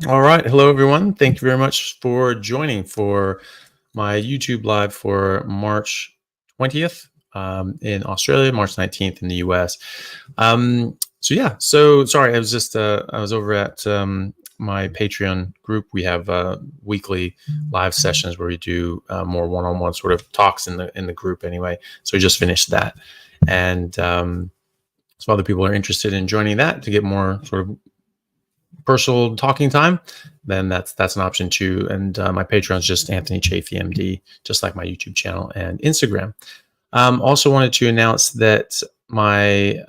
All right. Hello, everyone. Thank you very much for joining for my YouTube live for March 20th in Australia, March 19th in the US. So sorry, I was over at my Patreon group. We have weekly live sessions where we do more one-on-one sort of talks in the group anyway. So we just finished that. And so other people are interested in joining that to get more sort of personal talking time, then that's an option too. And my Patreon is just Anthony Chaffee MD, just like my YouTube channel and Instagram. Also wanted to announce that my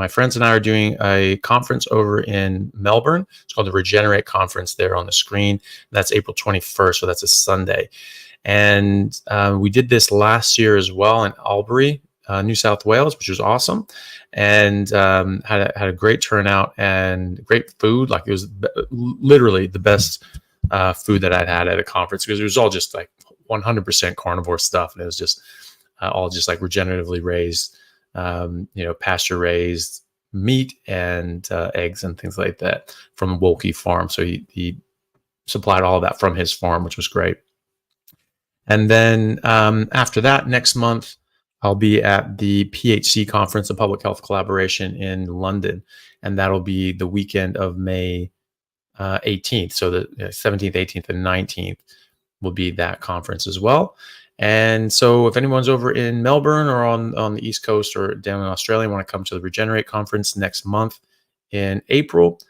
friends and I are doing a conference over in Melbourne. It's called the Regenerate Conference. There on the screen. That's April 21st, so that's a Sunday. And we did this last year as well in Albury, New South Wales, which was awesome, and had a great turnout and great food. Like it was literally the best food that I'd had at a conference, because it was all just like 100% carnivore stuff, and it was just all just like regeneratively raised, pasture raised meat and eggs and things like that from Wolke Farm. So he supplied all of that from his farm, which was great. And then after that, next month, I'll be at the PHC conference, a public health collaboration in London, and that'll be the weekend of May 18th. So the 17th, 18th, and 19th will be that conference as well. And so if anyone's over in Melbourne or on the East Coast or down in Australia, want to come to the Regenerate conference next month in April,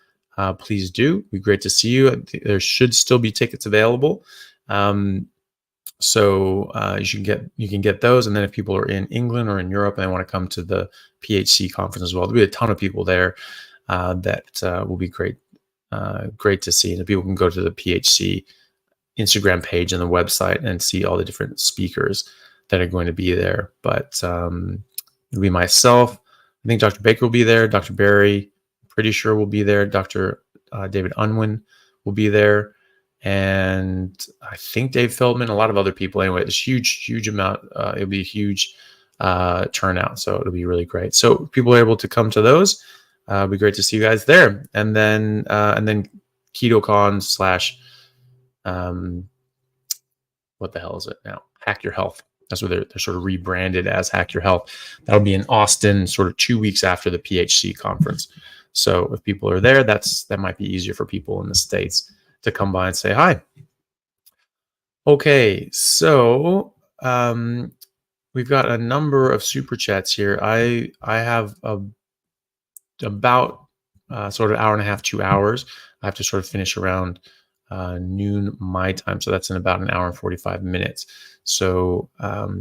please do. It'd be great to see you. There should still be tickets available. So you can get those, and then if people are in England or in Europe and they want to come to the PHC conference as well, there'll be a ton of people there that will be great to see. And people can go to the PHC Instagram page and the website and see all the different speakers that are going to be there. But it'll be myself. I think Dr. Baker will be there. Dr. Barry, pretty sure will be there. Dr. David Unwin will be there. And I think Dave Feldman, a lot of other people. Anyway, it's huge amount. It'll be a huge turnout, so it'll be really great. So if people are able to come to those, it'll be great to see you guys there. And then KetoCon / what the hell is it now? Hack Your Health. That's what they're sort of rebranded as, Hack Your Health. That'll be in Austin, sort of 2 weeks after the PHC conference. So if people are there, that might be easier for people in the States to come by and say hi. Okay, so we've got a number of super chats here. I have about sort of hour and a half, 2 hours. I have to sort of finish around noon my time, so that's in about an hour and 45 minutes. So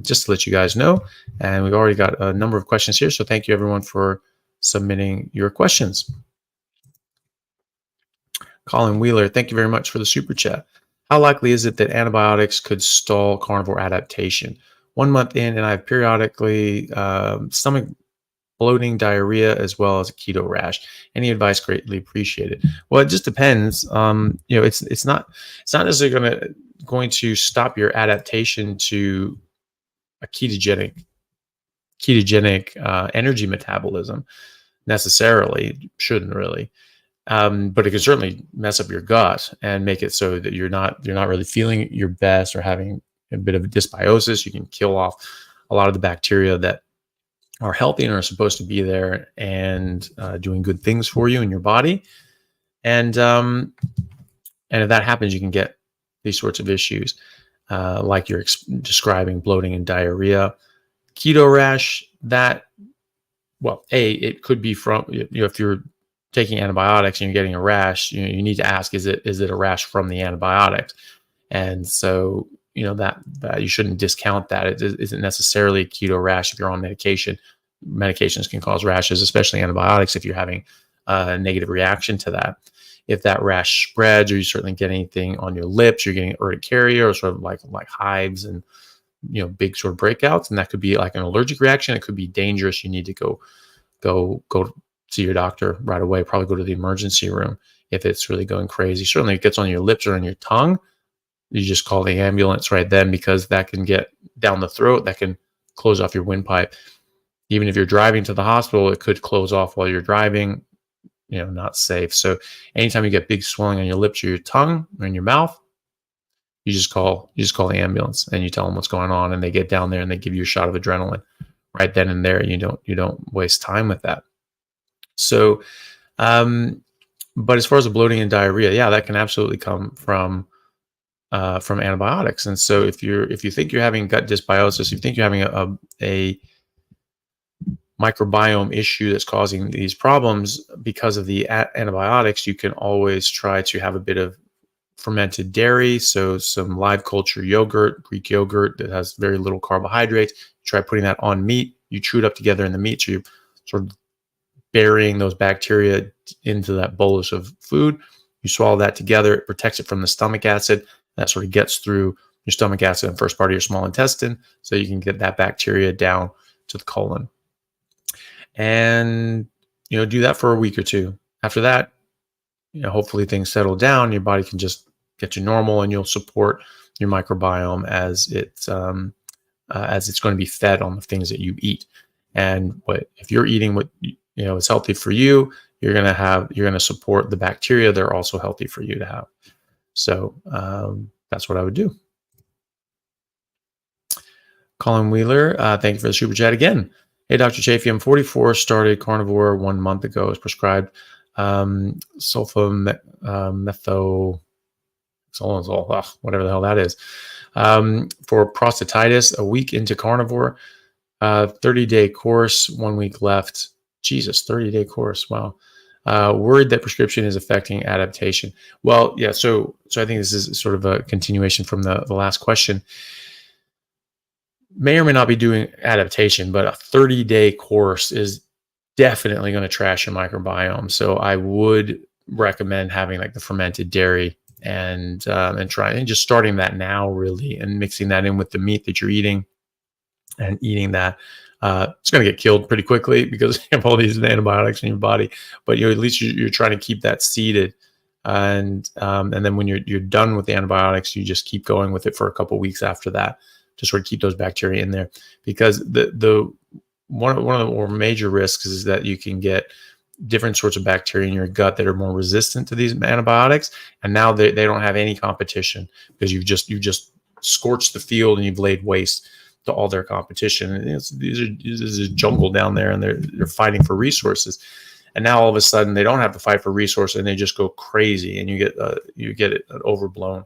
just to let you guys know, and we've already got a number of questions here, so thank you everyone for submitting your questions. Colin Wheeler, thank you very much for the super chat. How likely is it that antibiotics could stall carnivore adaptation? 1 month in, and I have periodically stomach bloating, diarrhea, as well as a keto rash. Any advice greatly appreciated. Well, it just depends. It's not necessarily going to stop your adaptation to a ketogenic energy metabolism necessarily. Shouldn't really. But it can certainly mess up your gut and make it so that you're not really feeling your best or having a bit of a dysbiosis. You can kill off a lot of the bacteria that are healthy and are supposed to be there and doing good things for you in your body. And if that happens, you can get these sorts of issues like you're describing, bloating and diarrhea. Keto rash, it could be from, if you're taking antibiotics and you're getting a rash, you need to ask, is it a rash from the antibiotics? And so, that you shouldn't discount that. It isn't necessarily a keto rash if you're on medication. Medications can cause rashes, especially antibiotics, if you're having a negative reaction to that. If that rash spreads, or you certainly get anything on your lips, you're getting urticaria or sort of like hives and big sort of breakouts, and that could be like an allergic reaction. It could be dangerous. You need to go see your doctor right away. Probably go to the emergency room if it's really going crazy. Certainly, if it gets on your lips or on your tongue, you just call the ambulance right then, because that can get down the throat. That can close off your windpipe. Even if you're driving to the hospital, it could close off while you're driving. not safe. So anytime you get big swelling on your lips or your tongue or in your mouth, you just call the ambulance and you tell them what's going on, and they get down there and they give you a shot of adrenaline right then and there. You don't waste time with that. So, but as far as the bloating and diarrhea, yeah, that can absolutely come from antibiotics. And so if you think you're having gut dysbiosis, you think you're having a microbiome issue that's causing these problems because of the antibiotics, you can always try to have a bit of fermented dairy, so some live culture yogurt, Greek yogurt that has very little carbohydrates. Try putting that on meat. You chew it up together in the meat, so you're sort of burying those bacteria into that bolus of food. You swallow that together. It protects it from the stomach acid. That sort of gets through your stomach acid and first part of your small intestine, so you can get that bacteria down to the colon. And do that for a week or two. After that, hopefully things settle down. Your body can just get to normal, and you'll support your microbiome as it's going to be fed on the things that you eat. And if you're eating what is healthy for you, you're going to support the bacteria that are also healthy for you to have. So that's what I would do. Colin Wheeler, thank you for the super chat again. Hey, Dr. Chaffee, I'm 44, started carnivore 1 month ago. Is prescribed sulfamethoxazole, whatever the hell that is, for prostatitis. A week into carnivore, 30-day course, 1 week left. Jesus, 30-day course. Wow. Worried that prescription is affecting adaptation. Well, yeah. So I think this is sort of a continuation from the last question. May or may not be doing adaptation, but a 30-day course is definitely going to trash your microbiome. So I would recommend having like the fermented dairy and just starting that now, really, and mixing that in with the meat that you're eating and eating that. It's going to get killed pretty quickly because you have all these antibiotics in your body, but at least you're trying to keep that seated. And then when you're done with the antibiotics, you just keep going with it for a couple of weeks after that to sort of keep those bacteria in there, because one of the more major risks is that you can get different sorts of bacteria in your gut that are more resistant to these antibiotics, and now they don't have any competition because you've just scorched the field and you've laid waste to all their competition. And this is a jungle down there, and they're fighting for resources. And now all of a sudden they don't have to fight for resources, and they just go crazy, and you get an overblown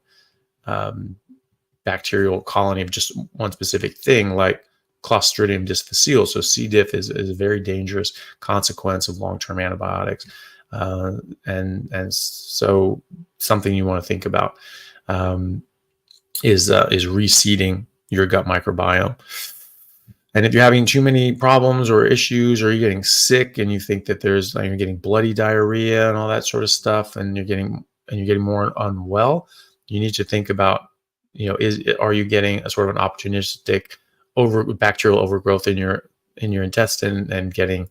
bacterial colony of just one specific thing, like Clostridium difficile. So C. diff is a very dangerous consequence of long-term antibiotics, and so something you want to think about is reseeding your gut microbiome. And if you're having too many problems or issues, or you're getting sick and you think that you're getting bloody diarrhea and all that sort of stuff, and you're getting more unwell, you need to think about, are you getting a sort of an opportunistic bacterial overgrowth in your intestine and getting,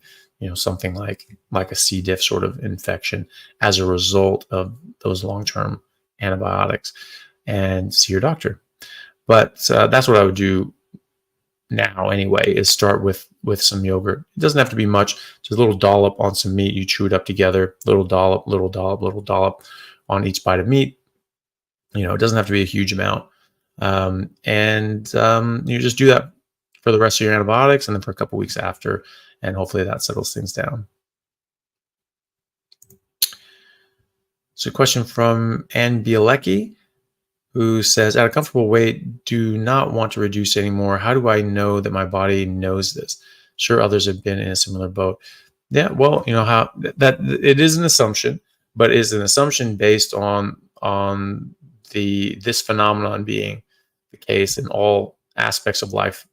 something like a C. diff sort of infection as a result of those long-term antibiotics, and see your doctor. But that's what I would do now anyway, is start with some yogurt. It doesn't have to be much, just a little dollop on some meat. You chew it up together, little dollop on each bite of meat. It doesn't have to be a huge amount. You just do that for the rest of your antibiotics, and then for a couple weeks after, and hopefully that settles things down. So a question from Ann Bielecki, who says, at a comfortable weight, do not want to reduce anymore. How do I know that my body knows this? Sure, others have been in a similar boat. Yeah, well, how that it is an assumption, but it's an assumption based on this phenomenon being the case in all aspects of life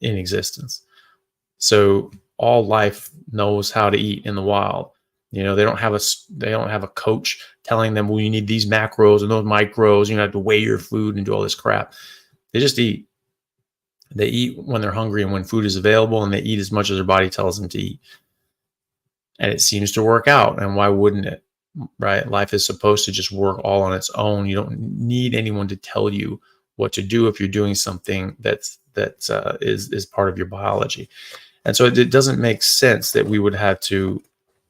in existence. So all life knows how to eat in the wild. They don't have a coach telling them, well, you need these macros and those micros. You have to weigh your food and do all this crap. They just eat. They eat when they're hungry and when food is available, and they eat as much as their body tells them to eat. And it seems to work out. And why wouldn't it? Right? Life is supposed to just work all on its own. You don't need anyone to tell you what to do if you're doing something that is part of your biology. And so it doesn't make sense that we would have to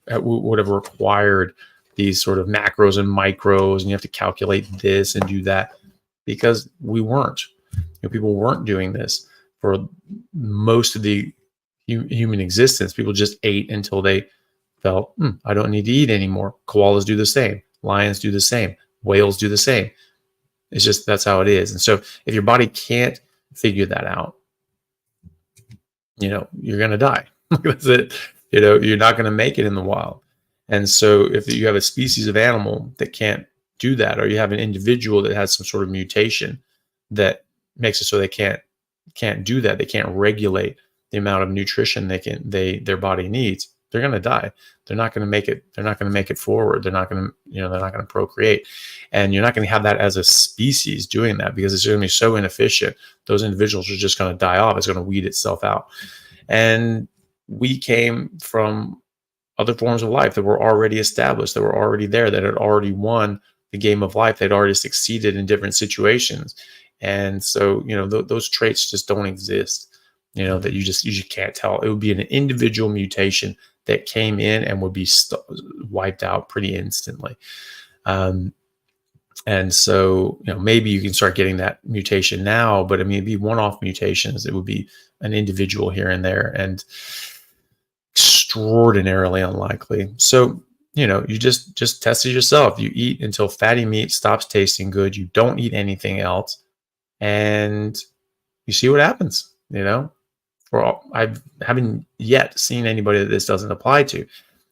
would have required these sort of macros and micros, and you have to calculate this and do that, because we weren't. People weren't doing this for most of the human existence. People just ate until they felt, I don't need to eat anymore. Koalas do the same. Lions do the same. Whales do the same. It's just, that's how it is. And so if your body can't figure that out, you're going to die. That's it. You're not going to make it in the wild. And so if you have a species of animal that can't do that, or you have an individual that has some sort of mutation that makes it so they can't do that, they can't regulate the amount of nutrition their body needs, they're going to die. They're not going to make it. They're not going to make it forward. They're not going to, they're not going to procreate. And you're not going to have that as a species doing that, because it's going to be so inefficient. Those individuals are just going to die off. It's going to weed itself out. And we came from other forms of life that were already established, that were already there, that had already won the game of life. They'd already succeeded in different situations. And so, those traits just don't exist, that you just can't tell. It would be an individual mutation that came in and would be wiped out pretty instantly. And so, maybe you can start getting that mutation now, but I mean, it'd be one-off mutations. It would be an individual here and there, and extraordinarily unlikely. So, you just test it yourself. You eat until fatty meat stops tasting good. You don't eat anything else, and you see what happens. I haven't yet seen anybody that this doesn't apply to.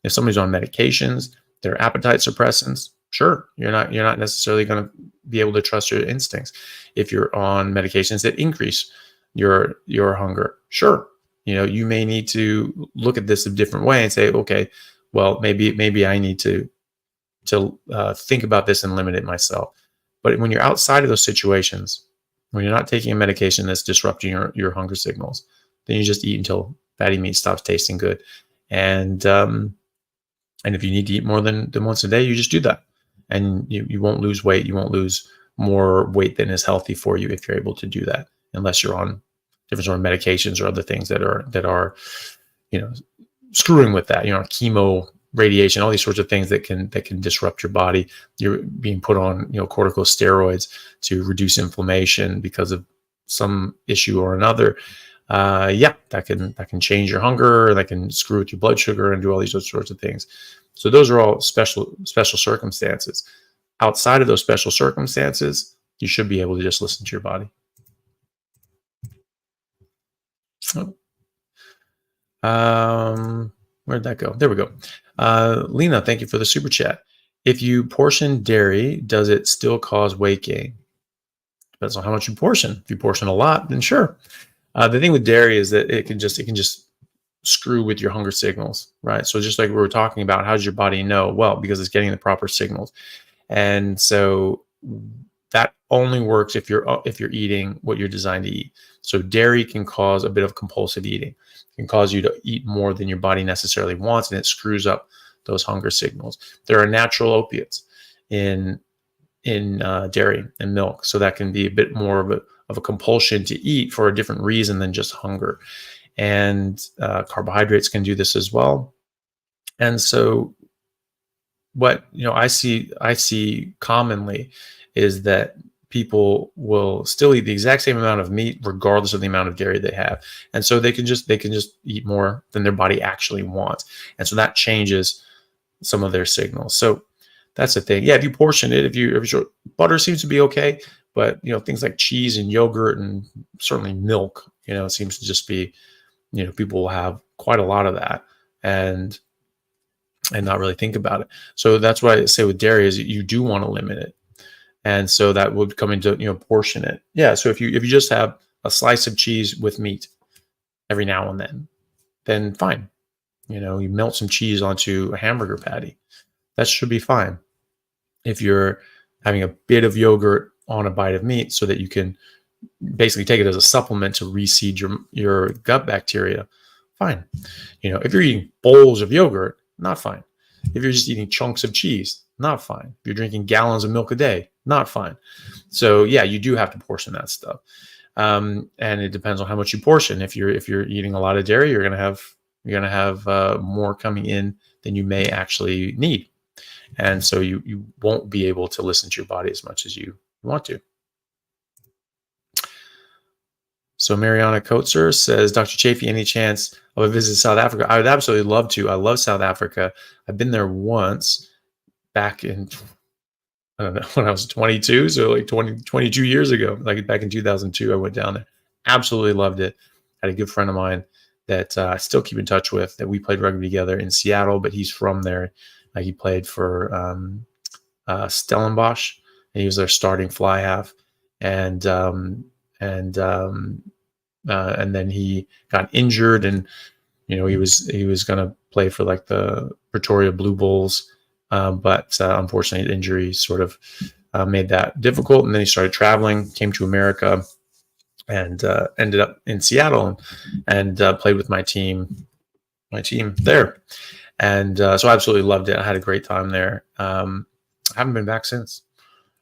If somebody's on medications, they're appetite suppressants, sure, you're not necessarily going to be able to trust your instincts. If you're on medications that increase your hunger, sure, you may need to look at this a different way and say, okay, well, maybe I need to think about this and limit it myself. But when you're outside of those situations, when you're not taking a medication that's disrupting your hunger signals, then you just eat until fatty meat stops tasting good. And if you need to eat more than once a day, you just do that. And you won't lose weight. You won't lose more weight than is healthy for you if you're able to do that, unless you're on different sort of medications or other things that are screwing with that. Chemo, radiation, all these sorts of things that can disrupt your body. You're being put on corticosteroids to reduce inflammation because of some issue or another. That can change your hunger, that can screw with your blood sugar and do all these other sorts of things. So those are all special circumstances. Outside of those special circumstances, you should be able to just listen to your body. Where'd that go? There we go. Lena, thank you for the super chat. If you portion dairy, does it still cause weight gain? Depends on how much you portion. If you portion a lot, then sure. The thing with dairy is that it can just screw with your hunger signals, right? So just like we were talking about, how does your body know? Well, because it's getting the proper signals. And so that only works if you're eating what you're designed to eat. So dairy can cause a bit of compulsive eating. It can cause you to eat more than your body necessarily wants, and it screws up those hunger signals. There are natural opiates in dairy and milk, so that can be a bit more of a compulsion to eat for a different reason than just hunger. And carbohydrates can do this as well. And so what I see commonly is that people will still eat the exact same amount of meat regardless of the amount of dairy they have. And so they can just eat more than their body actually wants. And so that changes some of their signals. So that's the thing. Yeah, if you portion it, if you're butter seems to be okay, but things like cheese and yogurt and certainly milk, it seems to just be, people will have quite a lot of that and not really think about it. So that's why I say with dairy is you do want to limit it. And so that would come into, portion it. Yeah. So if you just have a slice of cheese with meat every now and then fine. You melt some cheese onto a hamburger patty. That should be fine. If you're having a bit of yogurt on a bite of meat so that you can basically take it as a supplement to reseed your gut bacteria, fine. If you're eating bowls of yogurt, not fine. If you're just eating chunks of cheese, not fine. If you're drinking gallons of milk a day, not fine. So yeah, you do have to portion that stuff. And it depends on how much you portion. If you're eating a lot of dairy, you're gonna have more coming in than you may actually need. And so you won't be able to listen to your body as much as you want to. So Mariana Coetzer says, Dr. Chaffee, any chance of a visit to South Africa? I would absolutely love to. I love South Africa. I've been there once back in, I don't know, when I was 22. So like 22 years ago, like back in 2002, I went down there. Absolutely loved it. Had a good friend of mine that I still keep in touch with, that we played rugby together in Seattle, but he's from there. He played for Stellenbosch, and he was their starting fly half. And then he got injured, and he was going to play for like the Pretoria Blue Bulls, but unfortunately, the injury sort of made that difficult. And then he started traveling, came to America, and ended up in Seattle and played with my team there. And so I absolutely loved it. I had a great time there. I haven't been back since.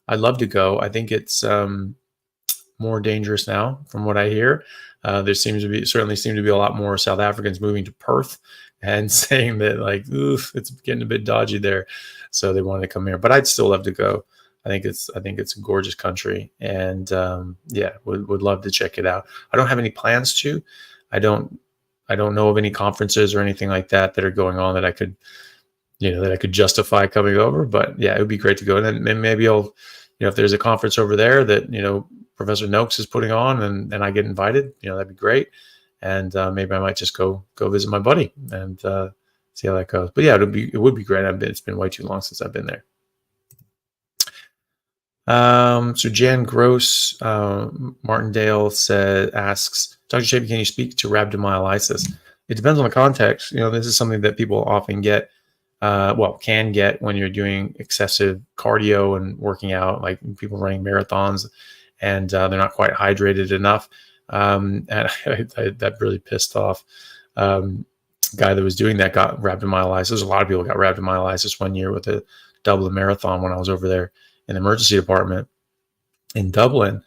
I'd love to go. I think it's more dangerous now, from what I hear. There certainly seem to be a lot more South Africans moving to Perth and saying that, like, oof, it's getting a bit dodgy there, so they wanted to come here. But I'd still love to go. I think it's a gorgeous country, and would love to check it out. I don't have any plans to. I don't know of any conferences or anything like that are going on that I could justify coming over. But yeah, it would be great to go. And then maybe I'll, if there's a conference over there that, Professor Noakes is putting on and I get invited, that'd be great. And maybe I might just go visit my buddy and see how that goes. But yeah, it would be great. It's been way too long since I've been there. So Jan Gross, Martindale asks, Dr. Chaffee, can you speak to rhabdomyolysis? It depends on the context. This is something that people often get, can get when you're doing excessive cardio and working out, like people running marathons, and they're not quite hydrated enough. And that really pissed off. Guy that was doing that got rhabdomyolysis. A lot of people got rhabdomyolysis one year with a Dublin marathon when I was over there in the emergency department in Dublin.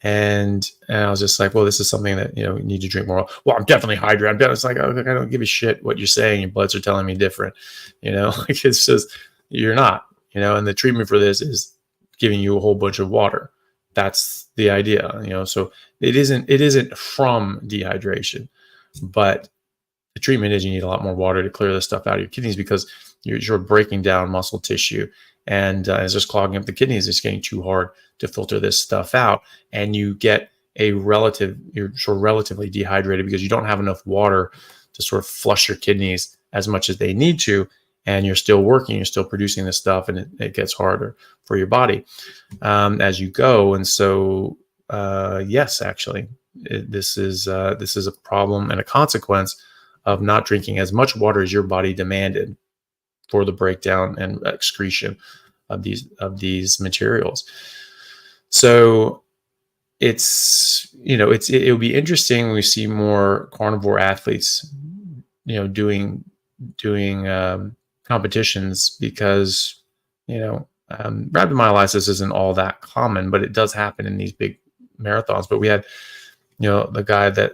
And I was just like, well, this is something that, you need to drink more. Well, I'm definitely hydrated. It's like, I don't give a shit what you're saying. Your bloods are telling me different, like it's just, you're not, and the treatment for this is giving you a whole bunch of water. That's the idea, so it isn't from dehydration, but the treatment is you need a lot more water to clear this stuff out of your kidneys, because you're breaking down muscle tissue, and it's just clogging up the kidneys. It's getting too hard to filter this stuff out, and you get you're sort of relatively dehydrated because you don't have enough water to sort of flush your kidneys as much as they need to, and you're still working, you're still producing this stuff, and it gets harder for your body as you go. And so yes, actually, this is a problem and a consequence of not drinking as much water as your body demanded for the breakdown and excretion of these materials. So it'll be interesting when we see more carnivore athletes, doing competitions, because rhabdomyolysis isn't all that common, but it does happen in these big marathons. But we had the guy that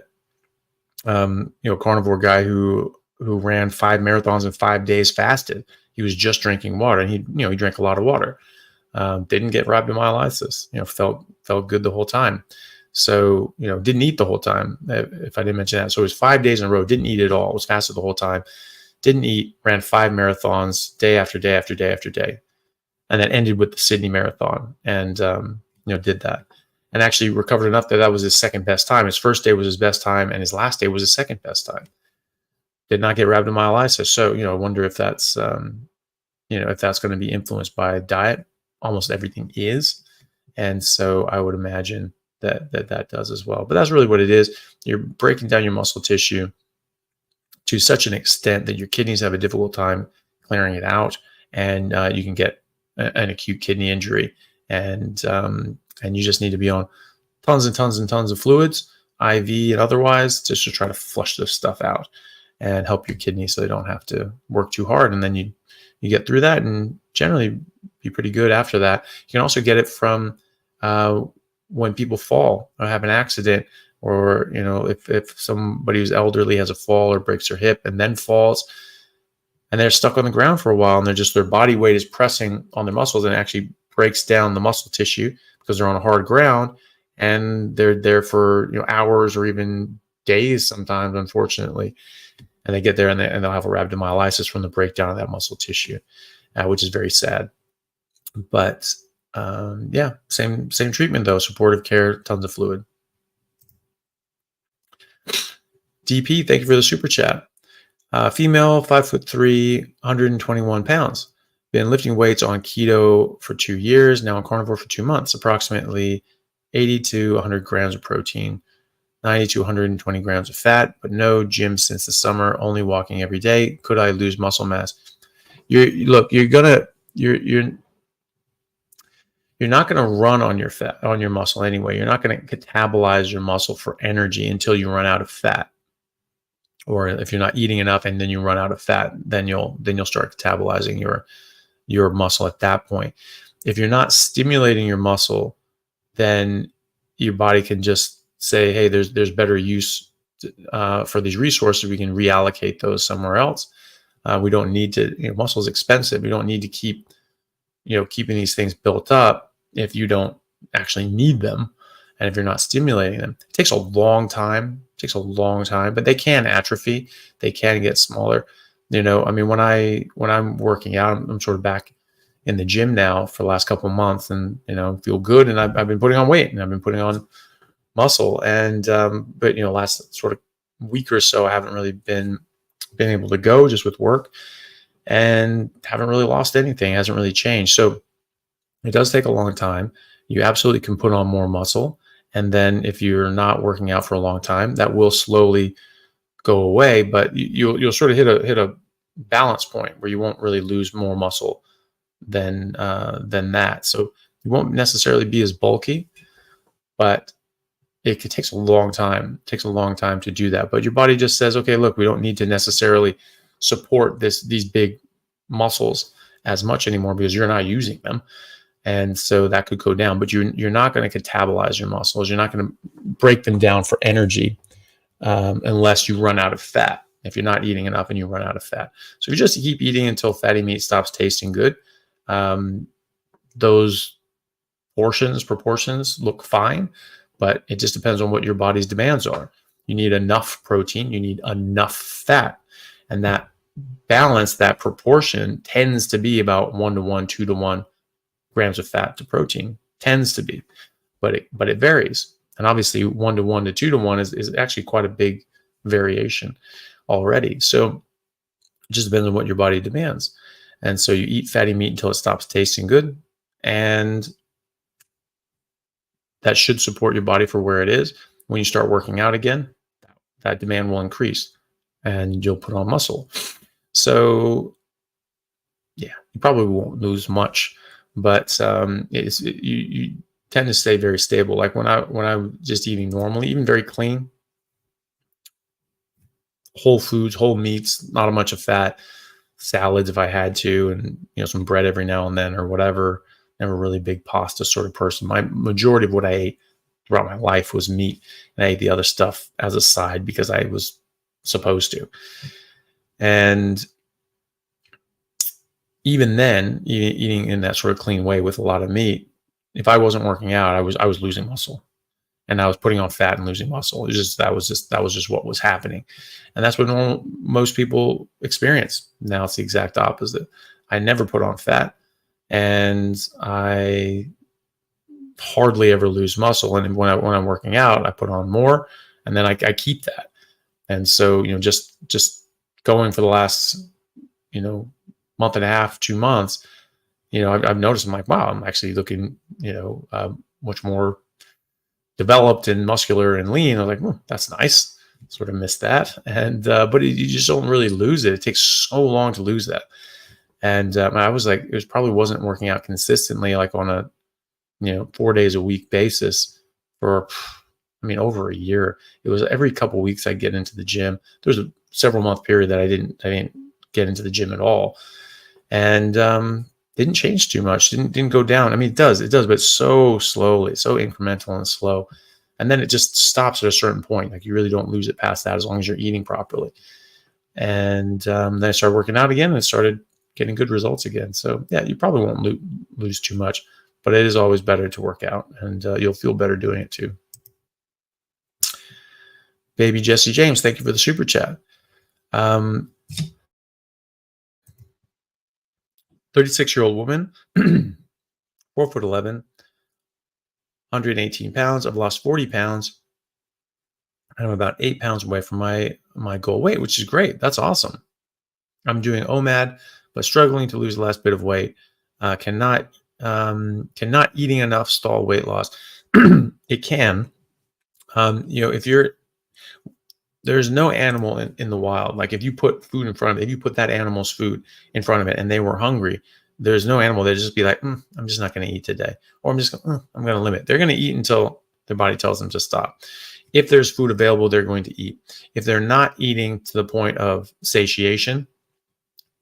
carnivore guy who ran 5 marathons in 5 days, fasted. He was just drinking water, and he drank a lot of water. Didn't get rhabdomyolysis. Felt good the whole time. So didn't eat the whole time. If I didn't mention that, so it was 5 days in a row. Didn't eat at all. Was fasted the whole time. Didn't eat. Ran 5 marathons, day after day after day after day, and then ended with the Sydney Marathon. And did that, and actually recovered enough that was his second best time. His first day was his best time, and his last day was his second best time. Did not get rhabdomyolysis. So I wonder if that's if that's going to be influenced by diet. Almost everything is, and so I would imagine that does as well. But that's really what it is. You're breaking down your muscle tissue to such an extent that your kidneys have a difficult time clearing it out, and you can get an acute kidney injury, and you just need to be on tons and tons and tons of fluids, IV and otherwise, just to try to flush this stuff out and help your kidneys so they don't have to work too hard. And then you get through that and generally be pretty good after that. You can also get it from when people fall or have an accident, or if somebody who's elderly has a fall or breaks their hip and then falls. and they're stuck on the ground for a while, and their body weight is pressing on their muscles, and it actually breaks down the muscle tissue because they're on a hard ground, and they're there for hours or even days sometimes, unfortunately. And they get there, and they'll have a rhabdomyolysis from the breakdown of that muscle tissue, which is very sad. But yeah, same treatment though. Supportive care, tons of fluid. DP, thank you for the super chat. Female, 5'3", 121 pounds. Been lifting weights on keto for 2 years, now on carnivore for 2 months. Approximately 80 to 100 grams of protein, 90 to 120 grams of fat, but no gym since the summer, only walking every day. Could I lose muscle mass? You're not going to run on your fat, on your muscle anyway. You're not going to catabolize your muscle for energy until you run out of fat. Or if you're not eating enough and then you run out of fat, then you'll start catabolizing your muscle at that point. If you're not stimulating your muscle, then your body can just say, hey, there's better use for these resources. We can reallocate those somewhere else. We don't need to, muscle is expensive. We don't need to keep, keeping these things built up if you don't actually need them. And if you're not stimulating them, it takes a long time. But they can atrophy. They can get smaller. When I'm working out, I'm sort of back in the gym now for the last couple of months, and feel good. And I've been putting on weight, and I've been putting on muscle. And but last sort of week or so, I haven't really been able to go, just with work, and haven't really lost anything. It hasn't really changed. So it does take a long time. You absolutely can put on more muscle. And then if you're not working out for a long time, that will slowly go away, but you'll sort of hit a balance point where you won't really lose more muscle than that. So you won't necessarily be as bulky, but it takes a long time. It takes a long time to do that. But your body just says, okay, look, we don't need to necessarily support these big muscles as much anymore because you're not using them. And so that could go down, but you're not going to catabolize your muscles. You're not going to break them down for energy unless you run out of fat. If you're not eating enough and you run out of fat. So if you just keep eating until fatty meat stops tasting good, those proportions look fine, but it just depends on what your body's demands are. You need enough protein, you need enough fat, and that balance, that proportion tends to be about 1-to-1, 2-to-1 grams of fat to protein, tends to be, but it varies. And obviously 1-to-1 to 2-to-1 is actually quite a big variation already. So it just depends on what your body demands. And so you eat fatty meat until it stops tasting good, and that should support your body for where it is. When you start working out again, that demand will increase and you'll put on muscle. So yeah, you probably won't lose much, but you tend to stay very stable. Like when I'm just eating normally, even very clean, whole foods, whole meats, not a bunch of fat, salads if I had to, and some bread every now and then or whatever. Never really a big pasta sort of person. My majority of what I ate throughout my life was meat, and I ate the other stuff as a side because I was supposed to. And even then, eating in that sort of clean way with a lot of meat, if I wasn't working out, I was losing muscle, and I was putting on fat and losing muscle. That was just what was happening, and that's what most people experience. Now it's the exact opposite. I never put on fat, and I hardly ever lose muscle. And when I'm working out, I put on more, and then I keep that. And so just going for the last month and a half, 2 months, I've noticed, I'm like, wow, I'm actually looking much more developed and muscular and lean. I was like, that's nice. Sort of missed that. And but you just don't really lose it. It takes so long to lose that. And I was like, it probably wasn't working out consistently, like on a 4 days a week basis for over a year. It was every couple of weeks I'd get into the gym. There was a several month period that I didn't get into the gym at all, and didn't change too much. Didn't go down. It does, but so slowly, so incremental and slow. And then it just stops at a certain point. Like you really don't lose it past that as long as you're eating properly. And then I started working out again and started getting good results again. So yeah, you probably won't lose too much, but it is always better to work out, and you'll feel better doing it too. Baby Jesse James, thank you for the super chat. 36-year-old woman, 4'11", 118 pounds. I've lost 40 pounds. I'm about 8 pounds away from my goal weight, which is great. That's awesome. I'm doing OMAD, but struggling to lose the last bit of weight. Cannot eating enough stall weight loss. It can. There's no animal in the wild. Like if you put food in front of it, if you put that animal's food in front of it and they were hungry, there's no animal that just be like, I'm just not going to eat today. Or I'm going to limit. They're going to eat until their body tells them to stop. If there's food available, they're going to eat. If they're not eating to the point of satiation,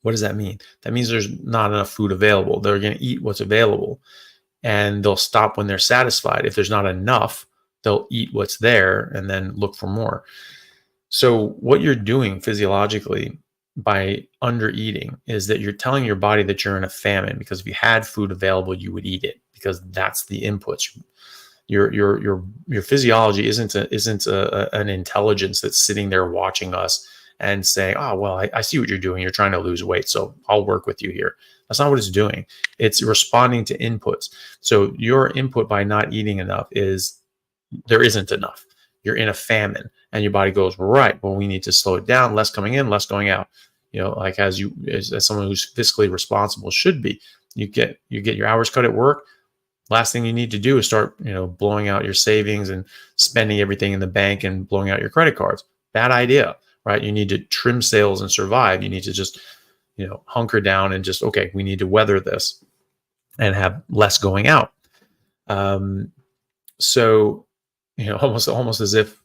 what does that mean? That means there's not enough food available. They're going to eat what's available, and they'll stop when they're satisfied. If there's not enough, they'll eat what's there and then look for more. So what you're doing physiologically by under eating is that you're telling your body that you're in a famine, because if you had food available, you would eat it, because that's the inputs. Your physiology isn't an intelligence that's sitting there watching us and saying, oh, well, I see what you're doing. You're trying to lose weight, so I'll work with you here. That's not what it's doing. It's responding to inputs. So your input by not eating enough is there isn't enough. You're in a famine, and your body goes, right, well, we need to slow it down, less coming in, less going out. Like as someone who's fiscally responsible should be, you get your hours cut at work. Last thing you need to do is start, blowing out your savings and spending everything in the bank and blowing out your credit cards. Bad idea, right? You need to trim sales and survive. You need to just, hunker down and just, okay, we need to weather this and have less going out. So, almost as if,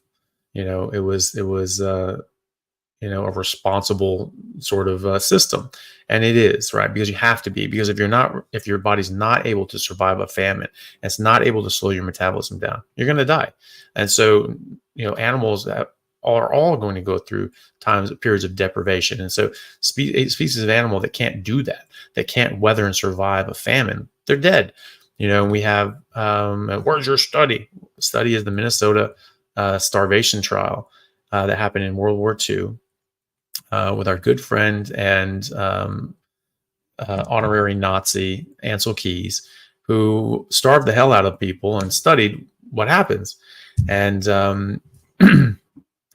it was a responsible sort of system. And it is, right? Because you have to be, because if your body's not able to survive a famine, and it's not able to slow your metabolism down, you're going to die. And so, animals that are all going to go through periods of deprivation. And so species of animal that can't do that can't weather and survive a famine, they're dead. And we have, where's your study? Study is the Minnesota starvation trial that happened in World War II. With our good friend and honorary Nazi Ansel Keys, who starved the hell out of people and studied what happens. And,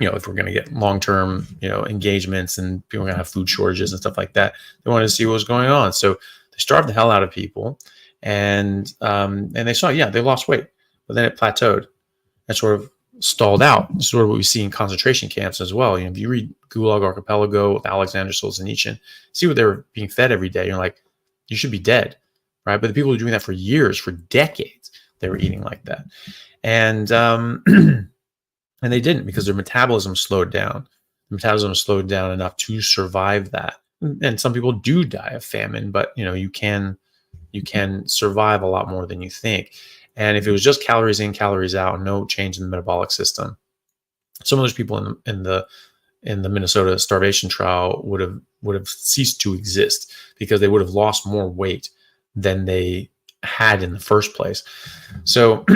if we're going to get long-term, engagements and people are going to have food shortages and stuff like that, they wanted to see what was going on. So they starved the hell out of people, and they saw, they lost weight, but then it plateaued and sort of stalled out. Sort of what we see in concentration camps as well. If you read Gulag Archipelago with Alexander Solzhenitsyn, see what they were being fed every day. You're like, you should be dead, right? But the people who were doing that for years, for decades, they were eating like that, and and they didn't, because their metabolism slowed down. The metabolism slowed down enough to survive that. And some people do die of famine, but you can survive a lot more than you think. And if it was just calories in, calories out, no change in the metabolic system, some of those people in the Minnesota starvation trial would have ceased to exist, because they would have lost more weight than they had in the first place. So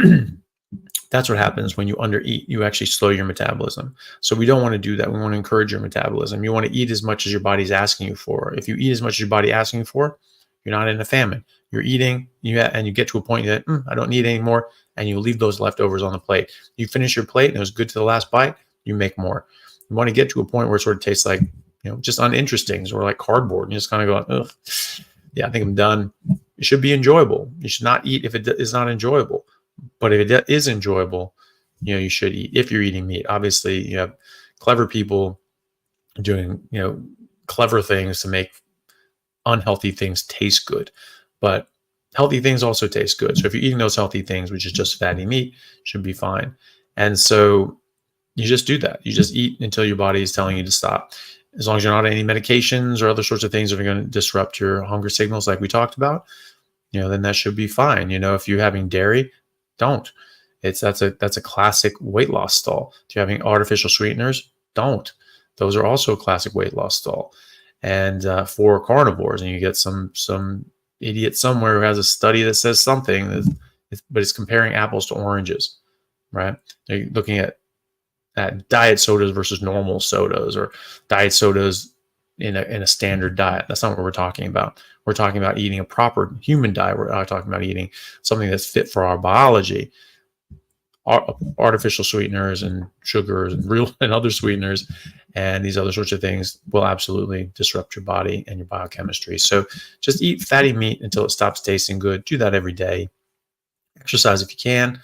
that's what happens when you undereat. You actually slow your metabolism. So we don't want to do that. We want to encourage your metabolism. You want to eat as much as your body's asking you for. If you eat as much as your body asking you for, you're not in a famine. You're eating, and you get to a point that I don't need any more, and you leave those leftovers on the plate. You finish your plate and it was good to the last bite, you make more. You want to get to a point where it sort of tastes like, just uninteresting, or like cardboard. And you just kind of go, ugh, yeah, I think I'm done. It should be enjoyable. You should not eat if it is not enjoyable. But if it is enjoyable, you should eat. If you're eating meat, obviously you have clever people doing, clever things to make unhealthy things taste good, but healthy things also taste good. So if you're eating those healthy things, which is just fatty meat, should be fine. And so you just do that. You just eat until your body is telling you to stop. As long as you're not on any medications or other sorts of things that are going to disrupt your hunger signals, like we talked about, then that should be fine. If you're having dairy, don't. That's a classic weight loss stall. If you're having artificial sweeteners, don't. those are also a classic weight loss stall. And for carnivores, and you get some idiot somewhere who has a study that says something, but it's comparing apples to oranges, right? They're looking at diet sodas versus normal sodas, or diet sodas in a standard diet. That's not what we're talking about. We're talking about eating a proper human diet. We're not talking about eating something that's fit for our biology. Artificial sweeteners and sugars and real and other sweeteners and these other sorts of things will absolutely disrupt your body and your biochemistry. So just eat fatty meat until it stops tasting good. Do that every day. Exercise if you can.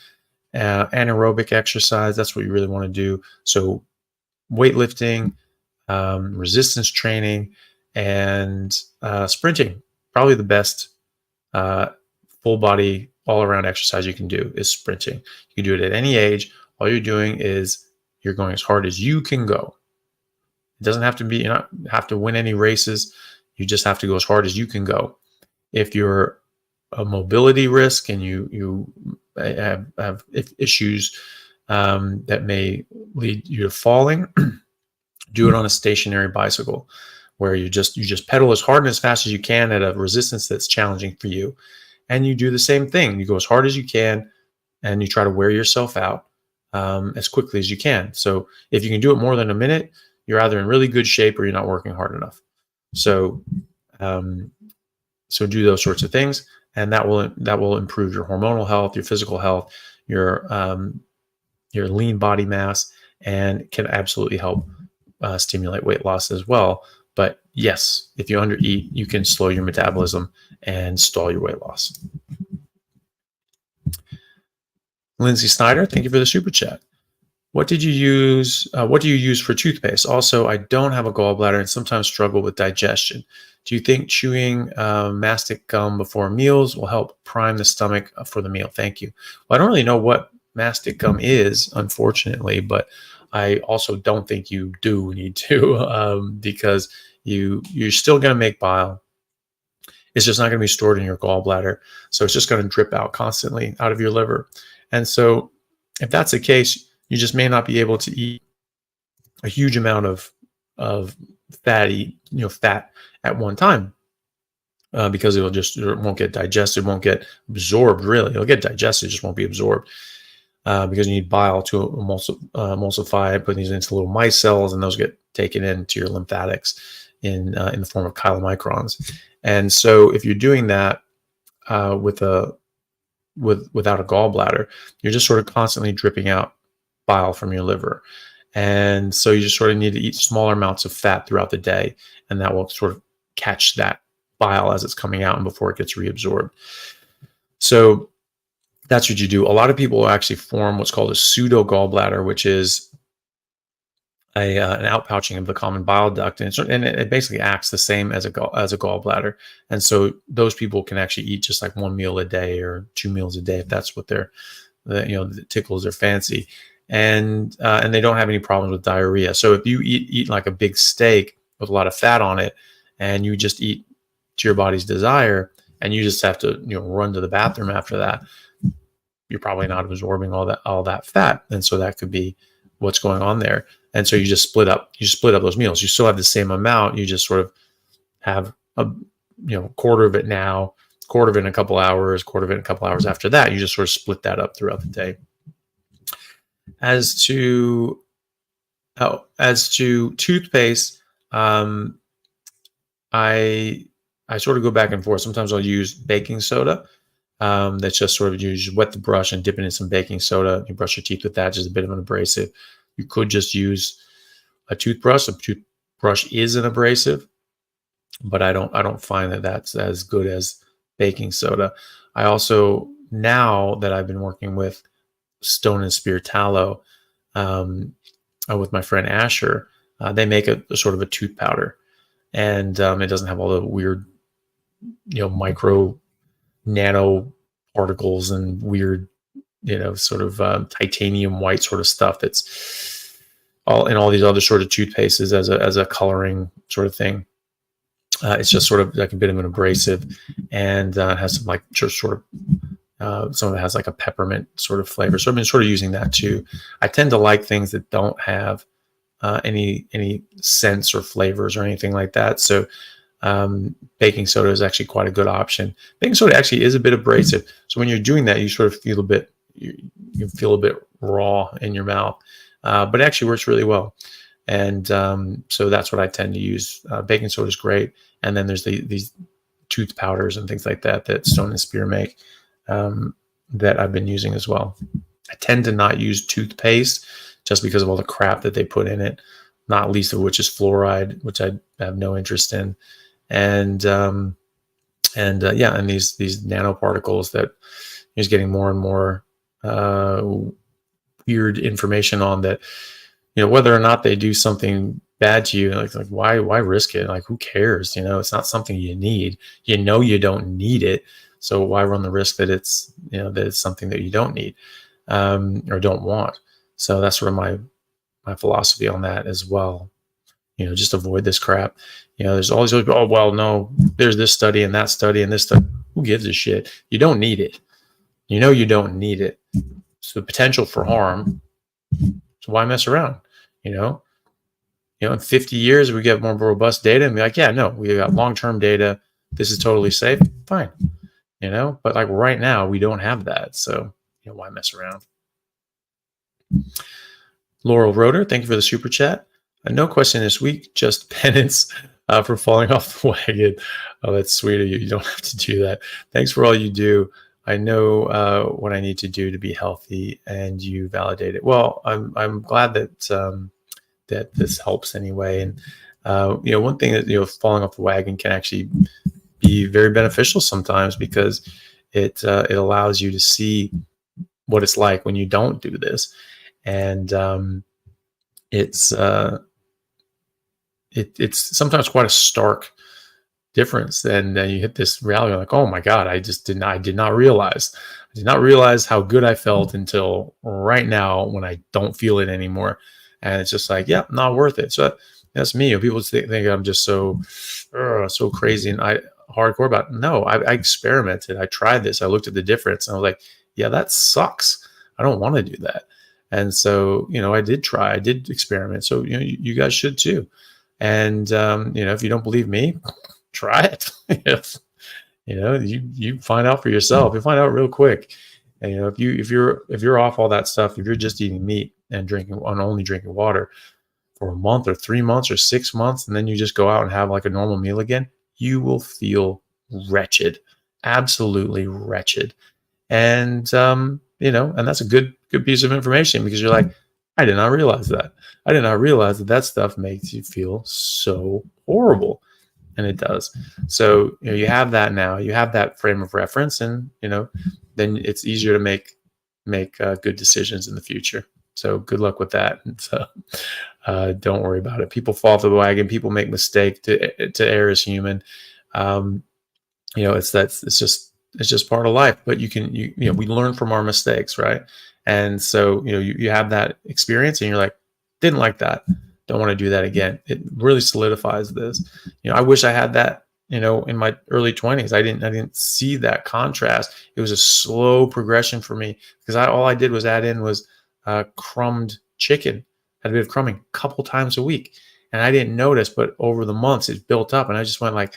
Anaerobic exercise, that's what you really want to do. So weightlifting, resistance training, and sprinting. Probably the best full body all around exercise you can do is sprinting. You can do it at any age. All you're doing is you're going as hard as you can go. It doesn't have to be, you don't have to win any races. You just have to go as hard as you can go. If you're a mobility risk and you have issues that may lead you to falling, do it on a stationary bicycle where you just pedal as hard and as fast as you can at a resistance that's challenging for you. And you do the same thing. You go as hard as you can and you try to wear yourself out as quickly as you can. So if you can do it more than a minute, you're either in really good shape or you're not working hard enough. So do those sorts of things, and that will improve your hormonal health, your physical health, your lean body mass, and can absolutely help stimulate weight loss as well. But yes, if you undereat, you can slow your metabolism and stall your weight loss. Lindsay Snyder, thank you for the super chat. What do you use for toothpaste? Also, I don't have a gallbladder and sometimes struggle with digestion. Do you think chewing mastic gum before meals will help prime the stomach for the meal? Thank you. Well, I don't really know what mastic gum is, unfortunately, but I also don't think you do need to because you're still going to make bile. It's just not going to be stored in your gallbladder. So it's just going to drip out constantly out of your liver. And so if that's the case, you just may not be able to eat a huge amount of fat at one time because it won't get digested, won't get absorbed really. It'll get digested, it just won't be absorbed because you need bile to emulsify, put these into little micelles, and those get taken into your lymphatics in the form of chylomicrons. And so if you're doing that without a gallbladder, you're just sort of constantly dripping out bile from your liver. And so you just sort of need to eat smaller amounts of fat throughout the day, and that will sort of catch that bile as it's coming out and before it gets reabsorbed. So that's what you do. A lot of people actually form what's called a pseudo gallbladder, which is an outpouching of the common bile duct, and it basically acts the same as a gallbladder. And so those people can actually eat just like one meal a day or 2 meals a day if that's what that tickles their fancy, and they don't have any problems with diarrhea. So if you eat like a big steak with a lot of fat on it, and you just eat to your body's desire, and you just have to run to the bathroom after that, you're probably not absorbing all that fat, and so that could be what's going on there. And so you just split up those meals. You still have the same amount. You just sort of have a quarter of it now, quarter of it in a couple hours, quarter of it in a couple hours after that. You just sort of split that up throughout the day. As to toothpaste, I sort of go back and forth. Sometimes I'll use baking soda. That's just sort of, you just wet the brush and dip it in some baking soda. You brush your teeth with that, just a bit of an abrasive. You could just use a toothbrush. A toothbrush is an abrasive, but I don't find that that's as good as baking soda. I also, now that I've been working with Stone and Spear tallow with my friend Asher, they make a sort of a tooth powder, and it doesn't have all the weird, micro nano particles and weird, sort of titanium white sort of stuff that's all in all these other sort of toothpastes as a coloring sort of thing. It's just sort of like a bit of an abrasive, and it has some like sort of some of it has like a peppermint sort of flavor. So I've been sort of using that too. I tend to like things that don't have any scents or flavors or anything like that. So baking soda is actually quite a good option. Baking soda actually is a bit abrasive, so when you're doing that, you sort of feel a bit you feel a bit raw in your mouth, but it actually works really well. And so that's what I tend to use. Baking soda is great, and then there's these tooth powders and things like that that Stone and Spear make that I've been using as well. I tend to not use toothpaste just because of all the crap that they put in it, not least of which is fluoride, which I have no interest in. And these nanoparticles that is getting more and more weird information on that, whether or not they do something bad to you, like why risk it? Like, who cares? It's not something you need. You don't need it, so why run the risk that it's that it's something that you don't need or don't want? So that's sort of my philosophy on that as well. Just avoid this crap. There's always, oh, well, no, there's this study and that study and this study. Who gives a shit? You don't need it. You don't need it. So the potential for harm. So why mess around? In 50 years, we get more robust data and be like, yeah, no, we got long-term data. This is totally safe. Fine. But like right now, we don't have that. So, why mess around? Laurel Roeder, thank you for the super chat. No question this week, just penance for falling off the wagon. Oh, that's sweet of you. You don't have to do that. Thanks for all you do. I know what I need to do to be healthy, and you validate it. Well, I'm glad that that this helps anyway. And one thing that falling off the wagon can actually be very beneficial sometimes, because it allows you to see what it's like when you don't do this, and it's sometimes quite a stark difference. And then you hit this reality, like, oh my God, I did not realize how good I felt until right now when I don't feel it anymore. And it's just like, yeah, not worth it. So that's me. People think I'm just so crazy and hardcore about it. No, I experimented. I tried this. I looked at the difference and I was like, yeah, that sucks. I don't want to do that. And so, I did experiment. So, you guys should too. And, if you don't believe me, try it. You find out for yourself. You find out real quick. And, if you're off all that stuff, if you're just eating meat and only drinking water for a month or 3 months or 6 months, and then you just go out and have like a normal meal again, you will feel wretched, absolutely wretched. And, and that's a good piece of information, because you're like, I did not realize that. I did not realize that stuff makes you feel so horrible. And it does. So, you have that now. You have that frame of reference, and, then it's easier to make good decisions in the future. So good luck with that. And so, don't worry about it. People fall off the wagon. People make mistakes. To err is human. It's just part of life. But we learn from our mistakes, right? And so, you have that experience and you're like, didn't like that. Don't want to do that again. It really solidifies this. I wish I had that, in my early 20s. I didn't see that contrast. It was a slow progression for me, because all I did was add in crumbed chicken. Had a bit of crumbing a couple times a week. And I didn't notice, but over the months it built up, and I just went like,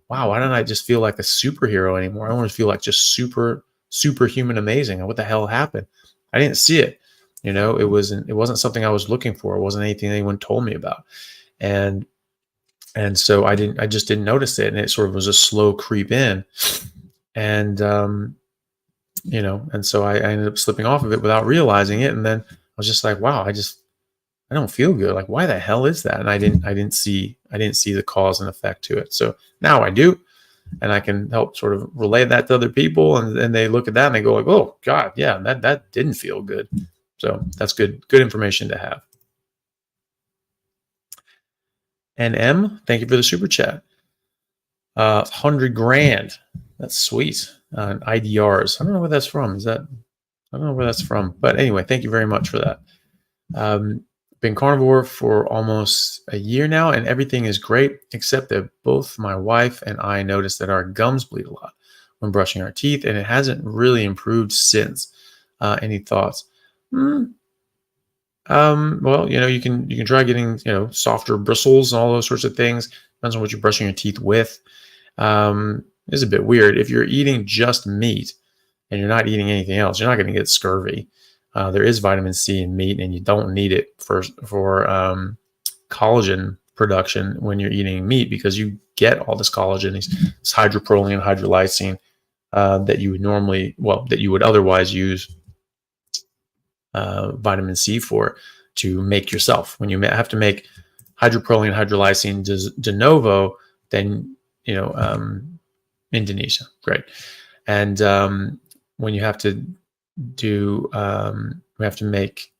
wow, why don't I just feel like a superhero anymore? I want to feel like just superhuman amazing. What the hell happened? I didn't see it. It wasn't something I was looking for. It wasn't anything anyone told me about. And so I just didn't notice it. And it sort of was a slow creep in. And, and so I ended up slipping off of it without realizing it. And then I was just like, wow, I don't feel good. Like, why the hell is that? And I didn't see the cause and effect to it. So now I do. And I can help sort of relay that to other people. And they look at that and they go like, oh God, yeah, that didn't feel good. So that's good information to have. And M, thank you for the super chat. 100 grand. That's sweet. IDRs. I don't know where that's from. I don't know where that's from. But anyway, thank you very much for that. Been carnivore for almost a year now, and everything is great, except that both my wife and I noticed that our gums bleed a lot when brushing our teeth, and it hasn't really improved since. Any thoughts? Well, you can try getting, softer bristles and all those sorts of things. Depends on what you're brushing your teeth with. It's a bit weird. If you're eating just meat and you're not eating anything else, you're not going to get scurvy. There is vitamin C in meat, and you don't need it for collagen production when you're eating meat, because you get all this collagen, this hydroproline, hydrolysine that you would otherwise use vitamin C for to make yourself. When you have to make hydroproline, hydrolysine de novo, then Indonesia, great. And when you have to do, we have to make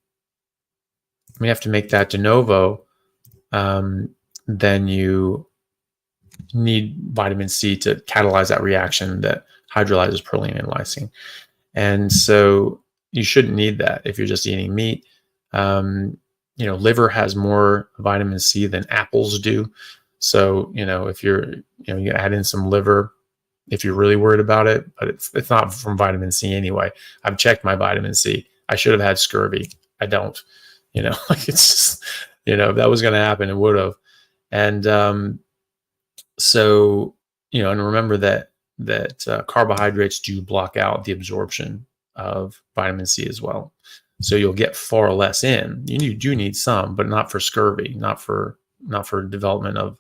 that de novo, then you need vitamin C to catalyze that reaction that hydrolyzes proline and lysine. And so you shouldn't need that if you're just eating meat. Liver has more vitamin C than apples do. So, if you add in some liver, if you're really worried about it, but it's not from vitamin C anyway. I've checked my vitamin C. I should have had scurvy. I don't, it's just, if that was going to happen, it would have. And so, and remember that carbohydrates do block out the absorption of vitamin C as well. So you'll get far less in. You do need some, but not for scurvy, not for development of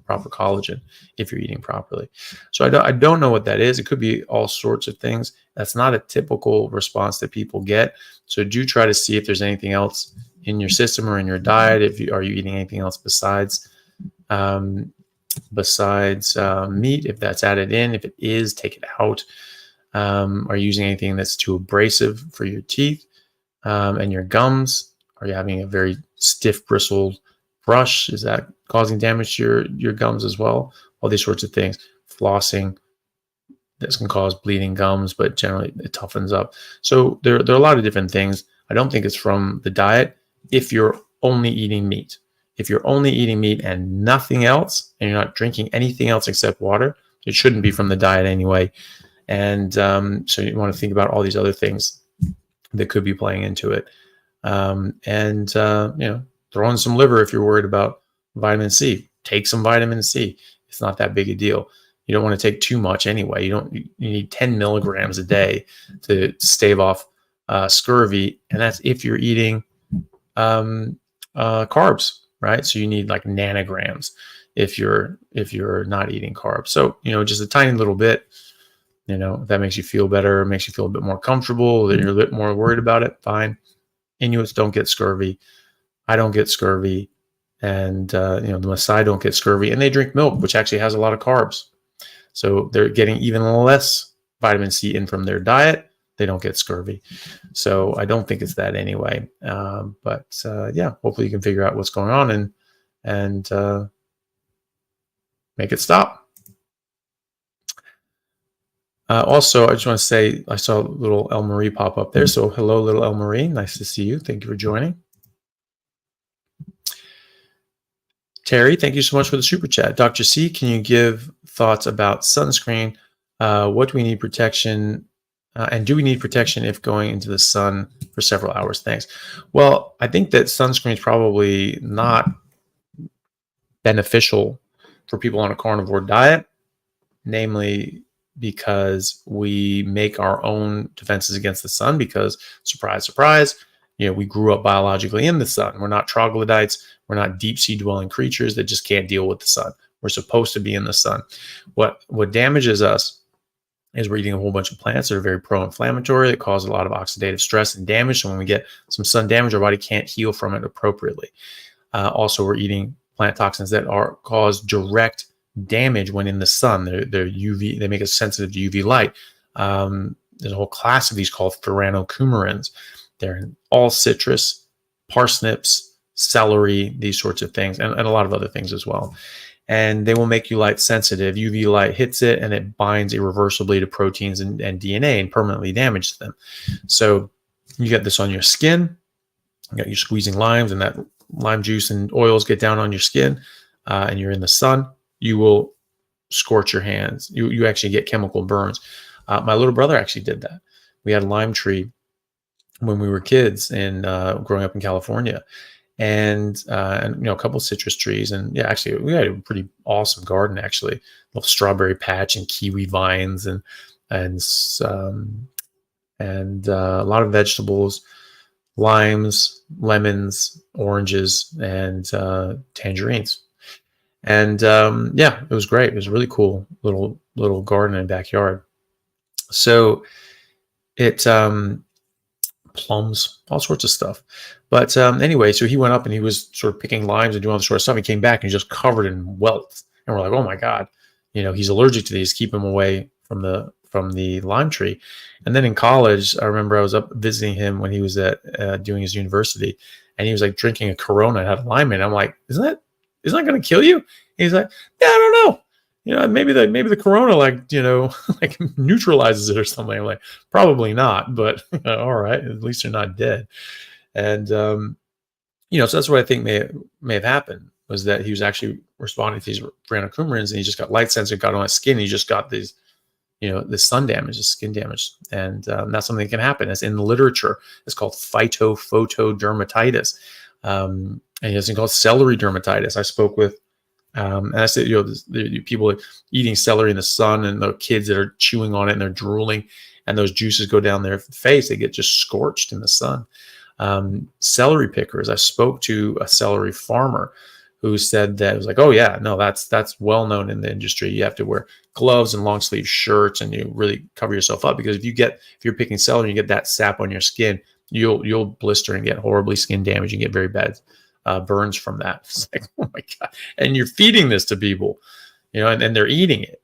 proper collagen if you're eating properly. So I don't know what that is. It could be all sorts of things. That's not a typical response that people get. So do try to see if there's anything else in your system or in your diet. Are you eating anything else besides meat? If that's added in, if it is, take it out. Are you using anything that's too abrasive for your teeth and your gums? Are you having a very stiff bristled brush? Is that causing damage to your gums as well? All these sorts of things. Flossing, this can cause bleeding gums, but generally it toughens up. So there are a lot of different things. I don't think it's from the diet if you're only eating meat. If you're only eating meat and nothing else, and you're not drinking anything else except water, it shouldn't be from the diet anyway. And so you want to think about all these other things that could be playing into it. Throw in some liver if you're worried about vitamin C. Take some vitamin C. It's not that big a deal. You don't want to take too much anyway. You need 10 milligrams a day to stave off scurvy, and that's if you're eating carbs, right? So you need like nanograms if you're not eating carbs. So just a tiny little bit. If that makes you feel better, makes you feel a bit more comfortable, that you're a bit more worried about it, fine. Inuits don't get scurvy. I don't get scurvy. And, the Maasai don't get scurvy. And they drink milk, which actually has a lot of carbs. So they're getting even less vitamin C in from their diet. They don't get scurvy. So I don't think it's that anyway. But hopefully you can figure out what's going on and make it stop. Also, I just want to say, I saw little El Marie pop up there. So hello, little El Marie. Nice to see you. Thank you for joining. Terry, thank you so much for the super chat. Dr. C, can you give thoughts about sunscreen? What do we need protection? And do we need protection if going into the sun for several hours? Thanks. Well, I think that sunscreen is probably not beneficial for people on a carnivore diet, namely because we make our own defenses against the sun because, surprise, surprise, we grew up biologically in the sun. We're not troglodytes. We're not deep sea dwelling creatures that just can't deal with the sun. We're supposed to be in the sun. What damages us is we're eating a whole bunch of plants that are very pro-inflammatory, that cause a lot of oxidative stress and damage. So when we get some sun damage, our body can't heal from it appropriately. Also, we're eating plant toxins that cause direct damage when in the sun. They're UV. They make us sensitive to UV light. There's a whole class of these called furanocoumarins. They're in all citrus, parsnips, celery, these sorts of things, and a lot of other things as well. And they will make you light sensitive. UV light hits it and it binds irreversibly to proteins and DNA and permanently damages them. So you get this on your skin. You're squeezing limes, and that lime juice and oils get down on your skin, and you're in the sun. You will scorch your hands. You actually get chemical burns. My little brother actually did that. We had a lime tree when we were kids and growing up in California. And a couple of citrus trees, and yeah, actually we had a pretty awesome garden, actually, a little strawberry patch and kiwi vines, and um, a lot of vegetables, limes, lemons, oranges, and tangerines. And yeah, it was great. It was a really cool little garden and backyard. So it plums, all sorts of stuff. But anyway, so he went up and he was sort of picking limes and doing all this sort of stuff. He came back and just covered in welts. And we're like, oh my God, he's allergic to these. Keep him away from the lime tree. And then in college, I remember I was up visiting him when he was at doing his university, and he was like drinking a Corona and had a lime in it. I'm like, isn't that going to kill you? And he's like, yeah, I don't know. Maybe the Corona, like neutralizes it or something. I'm like, probably not, but all right, at least you're not dead. And so that's what I think may have happened, was that he was actually responding to these coumarins, and he just got light sensitive, got on his skin. And he just got these, this sun damage, this skin damage, and that's something that can happen. It's in the literature. It's called phytophotodermatitis, and it's called celery dermatitis. I spoke with. And I said, the people eating celery in the sun, and the kids that are chewing on it and they're drooling, and those juices go down their face, they get just scorched in the sun. Celery pickers. I spoke to a celery farmer who said that it was like, oh yeah, no, that's well known in the industry. You have to wear gloves and long sleeve shirts, and you really cover yourself up, because if you're picking celery and you get that sap on your skin, you'll blister and get horribly skin damage and get very bad burns from that. It's like, oh my God. And you're feeding this to people, and they're eating it.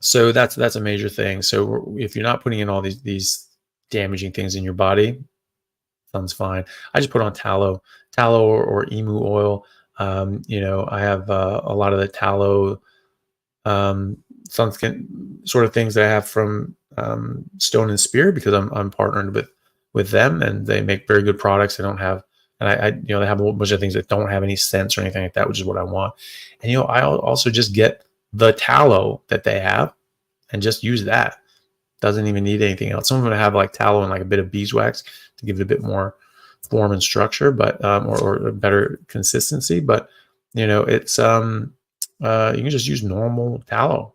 So that's a major thing. So if you're not putting in all these damaging things in your body, sounds fine. I just put on tallow or emu oil. I have a lot of the tallow sunscreen sort of things that I have from Stone and Spear, because I'm partnered with them, and they make very good products. They don't have, and I they have a whole bunch of things that don't have any scents or anything like that, which is what I want. And I also just get the tallow that they have and just use that. Doesn't even need anything else. Some of them have like tallow and like a bit of beeswax to give it a bit more form and structure, but or a better consistency. But it's you can just use normal tallow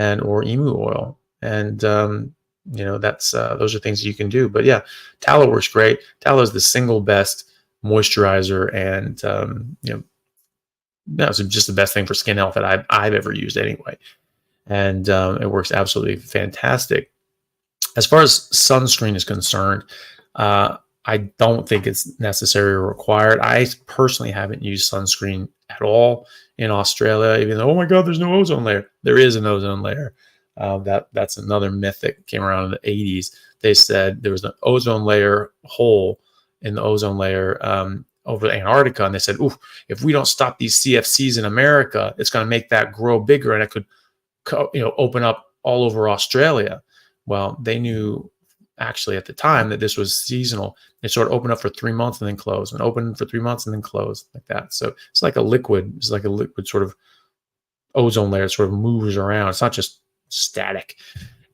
or emu oil, and that's those are things you can do. But yeah, tallow works great. Tallow is the single best moisturizer, and that's just the best thing for skin health that I've ever used anyway. And it works absolutely fantastic. As far as sunscreen is concerned, I don't think it's necessary or required. I personally haven't used sunscreen at all in Australia, even though, oh my God, there's no ozone layer. There is an ozone layer. That's another myth that came around in the 80s. They said there was an ozone layer hole in the ozone layer over Antarctica, and they said, "Ooh, if we don't stop these CFCs in America, it's going to make that grow bigger, and it could, open up all over Australia." Well, they knew actually at the time that this was seasonal. It sort of opened up for 3 months and then closed, and opened for 3 months and then closed, like that. So it's like a liquid. It's like a liquid sort of ozone layer. It sort of moves around. It's not just static.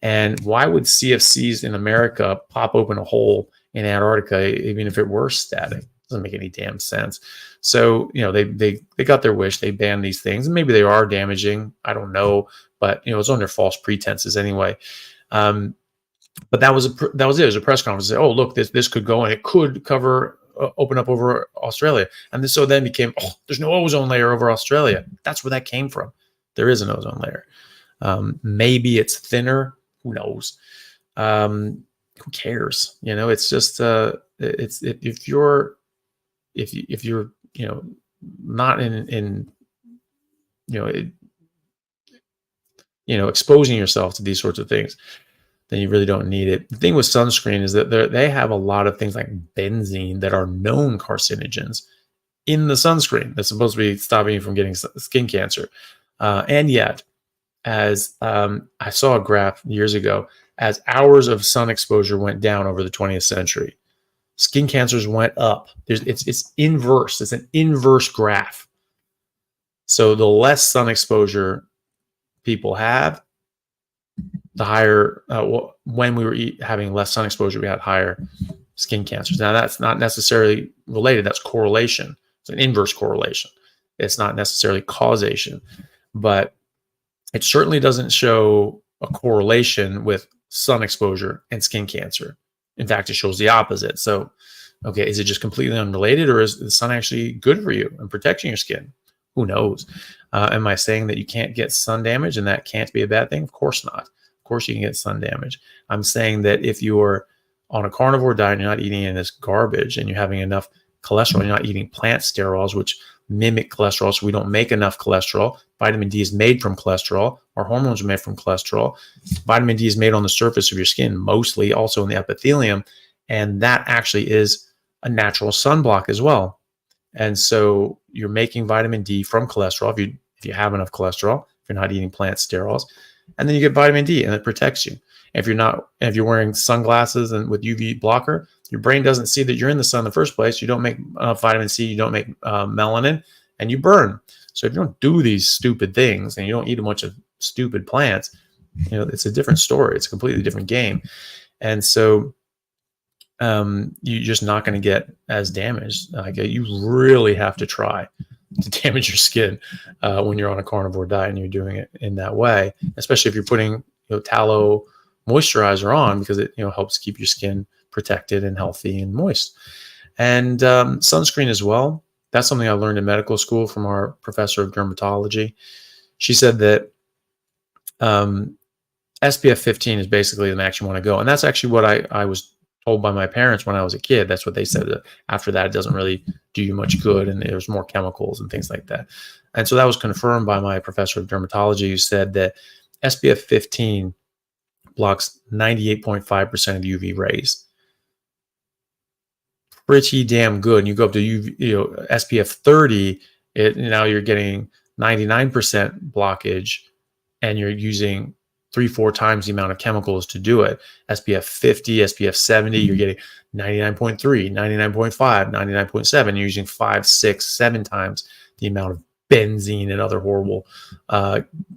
And why would CFCs in America pop open a hole in Antarctica, even if it were static? Doesn't make any damn sense. So, they got their wish. They banned these things, and maybe they are damaging. I don't know, but it's under false pretenses anyway. But that was it. It was a press conference. Oh, look, this could go, and it could cover, open up over Australia. And so then became, oh, there's no ozone layer over Australia. That's where that came from. There is an ozone layer. Maybe it's thinner. Who knows? Who cares? It's just if you're not in exposing yourself to these sorts of things, then you really don't need it. The thing with sunscreen is that they have a lot of things like benzene that are known carcinogens in the sunscreen that's supposed to be stopping you from getting skin cancer. And yet, as I saw a graph years ago, as hours of sun exposure went down over the 20th century, skin cancers went up. It's inverse. It's an inverse graph. So the less sun exposure people have, the higher, when we were having less sun exposure, we had higher skin cancers. Now, that's not necessarily related. That's correlation. It's an inverse correlation. It's not necessarily causation, but it certainly doesn't show a correlation with sun exposure and skin cancer. In fact, it shows the opposite. So, okay, is it just completely unrelated, or is the sun actually good for you and protecting your skin? Who knows? Am I saying that you can't get sun damage and that can't be a bad thing? Of course not. Of course you can get sun damage. I'm saying that if you're on a carnivore diet, you're not eating any of this garbage, and you're having enough cholesterol, you're not eating plant sterols, which mimic cholesterol, so we don't make enough cholesterol. Vitamin D is made from cholesterol. Our hormones are made from cholesterol. Vitamin D is made on the surface of your skin, mostly also in the epithelium, and that actually is a natural sunblock as well. And so you're making vitamin D from cholesterol if you have enough cholesterol, if you're not eating plant sterols, and then you get vitamin D, and it protects you. If you're wearing sunglasses and with UV blocker, your brain doesn't see that you're in the sun in the first place. You don't make enough vitamin C, you don't make melanin, and you burn. So if you don't do these stupid things and you don't eat a bunch of stupid plants, it's a different story. It's a completely different game. And so you're just not going to get as damaged. Like, you really have to try to damage your skin when you're on a carnivore diet and you're doing it in that way, especially if you're putting tallow moisturizer on, because it helps keep your skin protected and healthy and moist. And sunscreen as well. That's something I learned in medical school from our professor of dermatology. She said that SPF 15 is basically the max you want to go. And that's actually what I was told by my parents when I was a kid. That's what they said. After that, it doesn't really do you much good, and there's more chemicals and things like that. And so that was confirmed by my professor of dermatology, who said that SPF 15 blocks 98.5% of UV rays. Pretty damn good. And you go up to UV, SPF 30, now you're getting 99% blockage, and you're using 3-4 times the amount of chemicals to do it. SPF 50, SPF 70, you're getting 99.3, 99.5, 99.7. You're using 5, 6, 7 times the amount of benzene and other horrible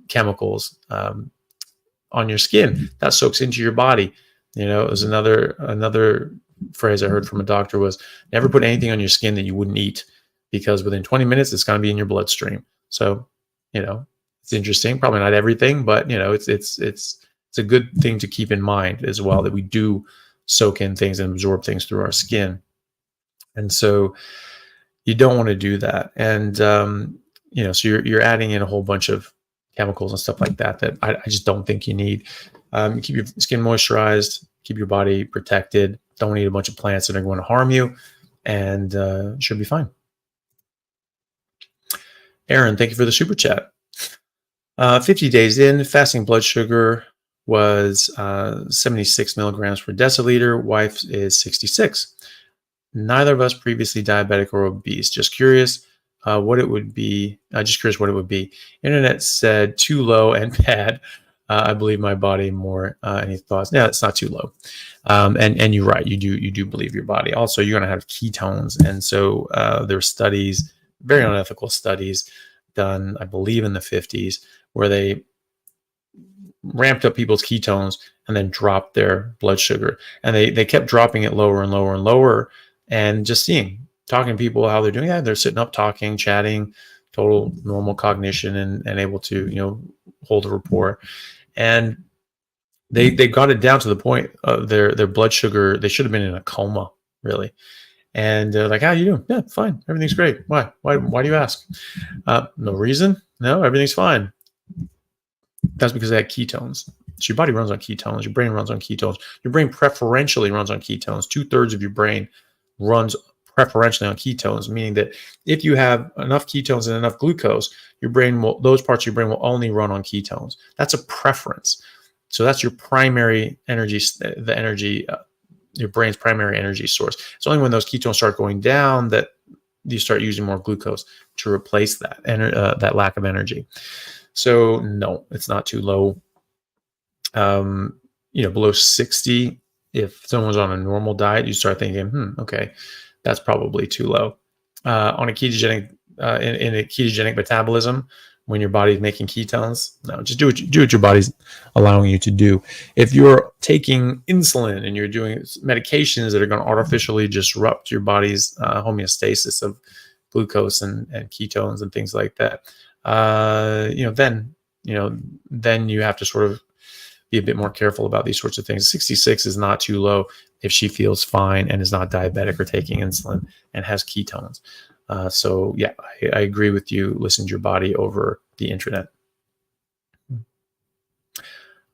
chemicals on your skin. That soaks into your body. It was another phrase I heard from a doctor was, never put anything on your skin that you wouldn't eat, because within 20 minutes it's going to be in your bloodstream. So, it's interesting. Probably not everything, but it's a good thing to keep in mind as well, that we do soak in things and absorb things through our skin. And so you don't want to do that. And so you're adding in a whole bunch of chemicals and stuff like that I just don't think you need. Keep your skin moisturized, keep your body protected. Don't eat a bunch of plants that are going to harm you, and it should be fine. Aaron, thank you for the super chat. 50 days in, fasting blood sugar was 76 milligrams per deciliter. Wife is 66. Neither of us previously diabetic or obese. Just curious what it would be. Internet said too low and bad. I believe my body more. Any thoughts? Yeah, it's not too low. And you're right. You do believe your body. Also, you're going to have ketones. And so there are studies, very unethical studies done, I believe in the 50s, where they ramped up people's ketones and then dropped their blood sugar. And they kept dropping it lower and lower and lower, and just talking to people how they're doing. Yeah, they're sitting up, talking, chatting, total normal cognition, and able to, hold a rapport. And they got it down to the point of their blood sugar. They should have been in a coma, really. And they're like, how you doing? Yeah, fine. Everything's great. Why do you ask? No reason. No, everything's fine. That's because they had ketones. So your body runs on ketones. Your brain runs on ketones. Your brain preferentially runs on ketones. 2/3 of your brain runs preferentially on ketones, meaning that if you have enough ketones and enough glucose, those parts of your brain will only run on ketones. That's a preference. So that's your primary energy, your brain's primary energy source. It's only when those ketones start going down that you start using more glucose to replace that lack of energy. So no, it's not too low. Below 60, if someone's on a normal diet, you start thinking, okay, that's probably too low. On a ketogenic, in a ketogenic metabolism, when your body's making ketones. No, just do what your body's allowing you to do. If you're taking insulin and you're doing medications that are going to artificially disrupt your body's homeostasis of glucose and ketones and things like that, then you have to sort of be a bit more careful about these sorts of things. 66 is not too low if she feels fine and is not diabetic or taking insulin and has ketones. So yeah, I agree with you. Listen to your body over the internet.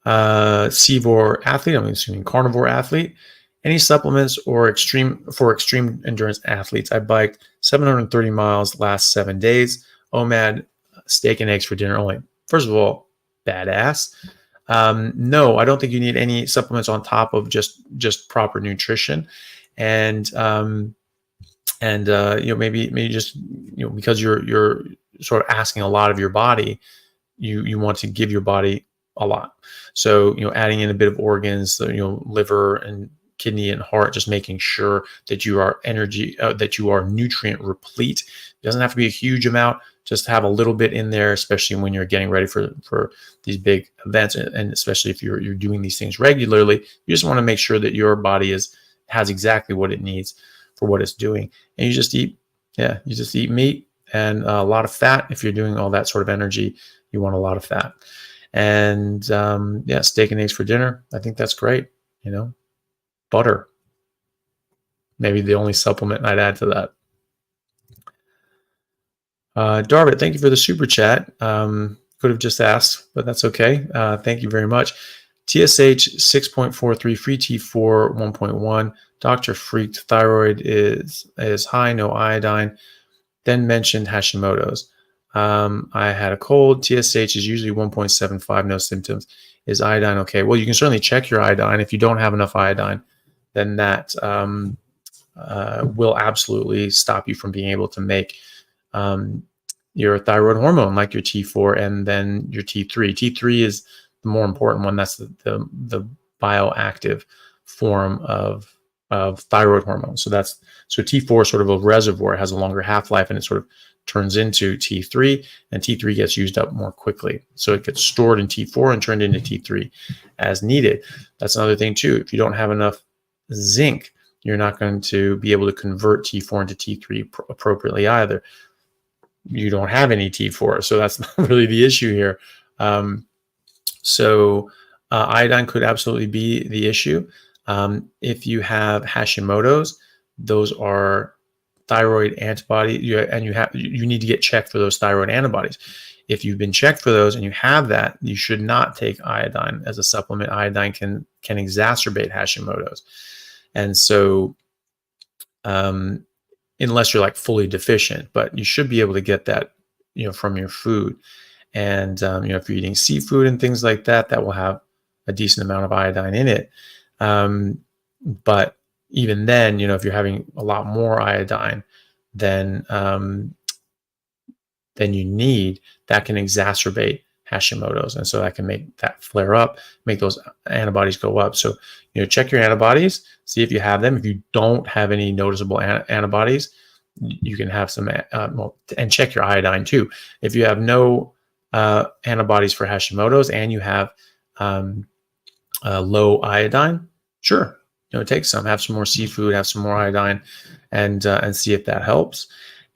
Carnivore athlete, I'm assuming carnivore athlete. Any supplements or extreme endurance athletes? I biked 730 miles last 7 days. OMAD, steak and eggs for dinner only. First of all, badass. No, I don't think you need any supplements on top of just proper nutrition, and maybe just because you're sort of asking a lot of your body, you want to give your body a lot. So adding in a bit of organs, liver and kidney and heart, just making sure that you are that you are nutrient replete. It doesn't have to be a huge amount. Just have a little bit in there, especially when you're getting ready for these big events, and especially if you're doing these things regularly. You just want to make sure that your body has exactly what it needs for what it's doing. And you just eat meat and a lot of fat. If you're doing all that sort of energy, you want a lot of fat. And steak and eggs for dinner. I think that's great. Butter, maybe the only supplement I'd add to that. Darvit, thank you for the super chat. Could have just asked, but that's okay. Thank you very much. TSH 6.43, free T4 1.1. Doctor freaked. Thyroid is high, no iodine. Then mentioned Hashimoto's. I had a cold. TSH is usually 1.75, no symptoms. Is iodine okay? Well, you can certainly check your iodine. If you don't have enough iodine, then that will absolutely stop you from being able to make your thyroid hormone, like your T4 and then your T3. T3 is the more important one. That's the bioactive form of thyroid hormone. So T4 is sort of a reservoir. It has a longer half-life, and it sort of turns into T3, and T3 gets used up more quickly. So it gets stored in T4 and turned into T3 as needed. That's another thing too. If you don't have enough zinc, you're not going to be able to convert T4 into T3 appropriately either. You don't have any T4, so that's not really the issue here. Iodine could absolutely be the issue. If you have Hashimoto's, those are thyroid antibody, you need to get checked for those thyroid antibodies. If you've been checked for those and you have that, you should not take iodine as a supplement. Iodine can exacerbate Hashimoto's, and so unless you're like fully deficient, but you should be able to get that from your food. And if you're eating seafood and things like that, that will have a decent amount of iodine in it. But even then, if you're having a lot more iodine than you need, that can exacerbate Hashimoto's, and so that can make that flare up, make those antibodies go up. So check your antibodies, see if you have them. If you don't have any noticeable antibodies, you can have some and check your iodine too. If you have no antibodies for Hashimoto's and you have low iodine, sure, take some, have some more seafood, have some more iodine, and see if that helps.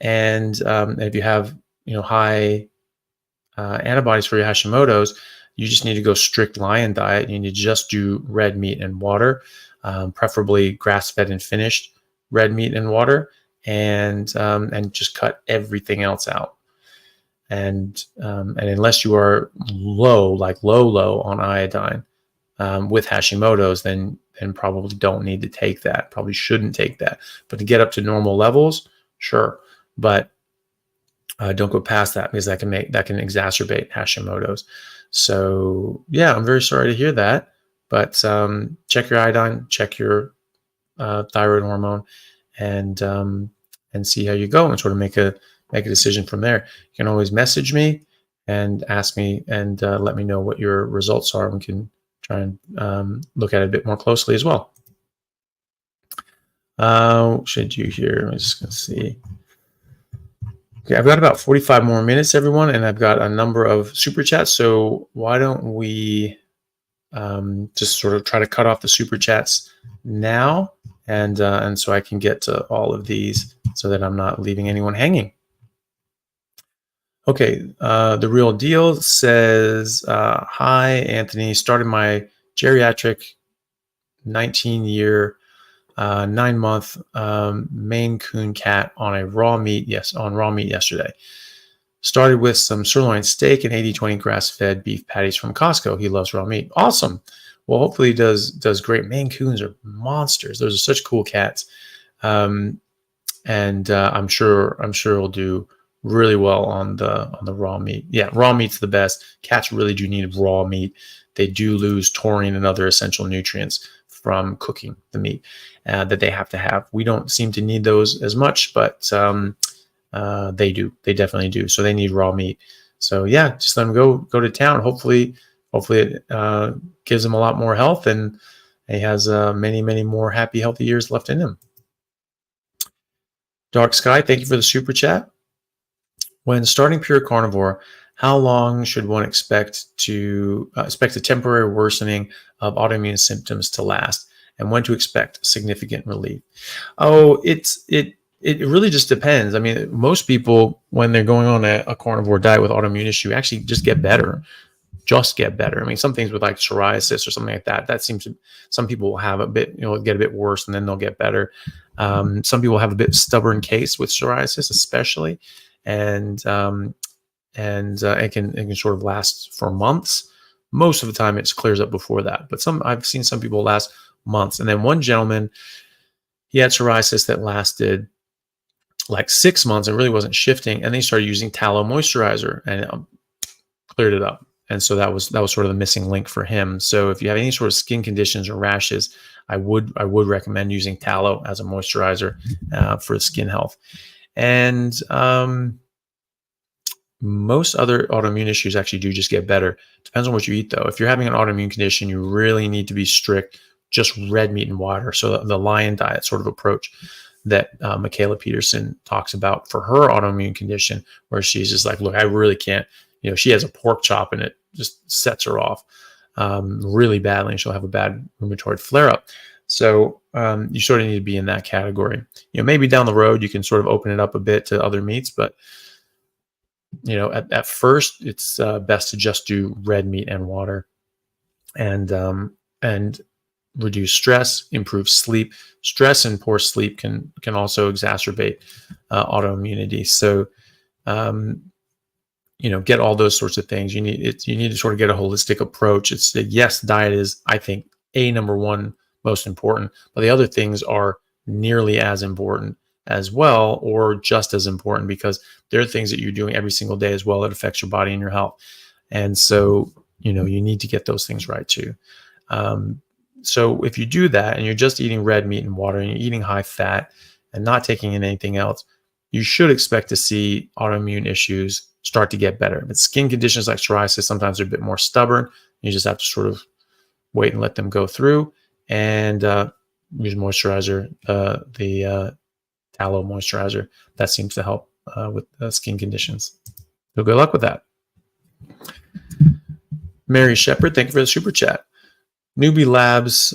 And if you have high antibodies for your Hashimoto's, you just need to go strict lion diet. You need to just do red meat and water, preferably grass-fed and finished red meat and water, and just cut everything else out. And unless you are low on iodine with Hashimoto's, then probably don't need to take that. Probably shouldn't take that. But to get up to normal levels, sure. But don't go past that, because that can exacerbate Hashimoto's. So yeah, I'm very sorry to hear that. But check your iodine, check your thyroid hormone, and see how you go, and sort of make a decision from there. You can always message me and ask me, and let me know what your results are. We can try and look at it a bit more closely as well. Should you here? I'm just gonna see. Okay, I've got about 45 more minutes, everyone, and I've got a number of super chats. So why don't we just sort of try to cut off the super chats now, and so I can get to all of these so that I'm not leaving anyone hanging. Okay, the real deal says, hi, Anthony, started my geriatric 19-year, 9-month Maine Coon cat on raw meat yesterday. Started with some sirloin steak and 80-20 grass-fed beef patties from Costco. He loves raw meat. Awesome. Well, hopefully he does great. Maine Coons are monsters. Those are such cool cats. And I'm sure he'll do really well on the raw meat. Yeah, raw meat's the best. Cats really do need raw meat. They do lose taurine and other essential nutrients from cooking the meat that they have to have. We don't seem to need those as much, but they do. They definitely do. So they need raw meat. So yeah, just let them go to town. Hopefully it gives him a lot more health, and he has many more happy, healthy years left in him. Dark Sky, thank you for the super chat. When starting pure carnivore, how long should one expect a temporary worsening of autoimmune symptoms to last, and when to expect significant relief? Oh, it really just depends. I mean, most people, when they're going on a carnivore diet with autoimmune issue, actually just get better. I mean, some things with like psoriasis or something like that seems to, some people will have a bit, get a bit worse and then they'll get better. Some people have a bit stubborn case with psoriasis, especially, and it can sort of last for months. Most of the time, it clears up before that. But I've seen some people last months. And then one gentleman, he had psoriasis that lasted like 6 months and really wasn't shifting. And they started using tallow moisturizer and it cleared it up. And so that was sort of the missing link for him. So if you have any sort of skin conditions or rashes, I would recommend using tallow as a moisturizer for skin health. And most other autoimmune issues actually do just get better. Depends on what you eat, though. If you're having an autoimmune condition, you really need to be strict, just red meat and water. So the lion diet sort of approach that Michaela Peterson talks about for her autoimmune condition, where she's just like, look, I really can't, she has a pork chop and it just sets her off really badly, and she'll have a bad rheumatoid flare-up. So you sort of need to be in that category. Maybe down the road you can sort of open it up a bit to other meats, but at first it's best to just do red meat and water, and reduce stress, improve sleep. Stress and poor sleep can also exacerbate autoimmunity. So get all those sorts of things. You need to sort of get a holistic approach. Yes, diet is, I think, number one most important, but the other things are nearly as important as well, or just as important, because there are things that you're doing every single day as well that affects your body and your health. And so, you need to get those things right too. So if you do that and you're just eating red meat and water and you're eating high fat and not taking in anything else, you should expect to see autoimmune issues start to get better. But skin conditions like psoriasis, sometimes they're a bit more stubborn. You just have to sort of wait and let them go through, and use moisturizer, the tallow moisturizer. That seems to help with skin conditions. So good luck with that. Mary Shepard, thank you for the super chat. Newbie Labs,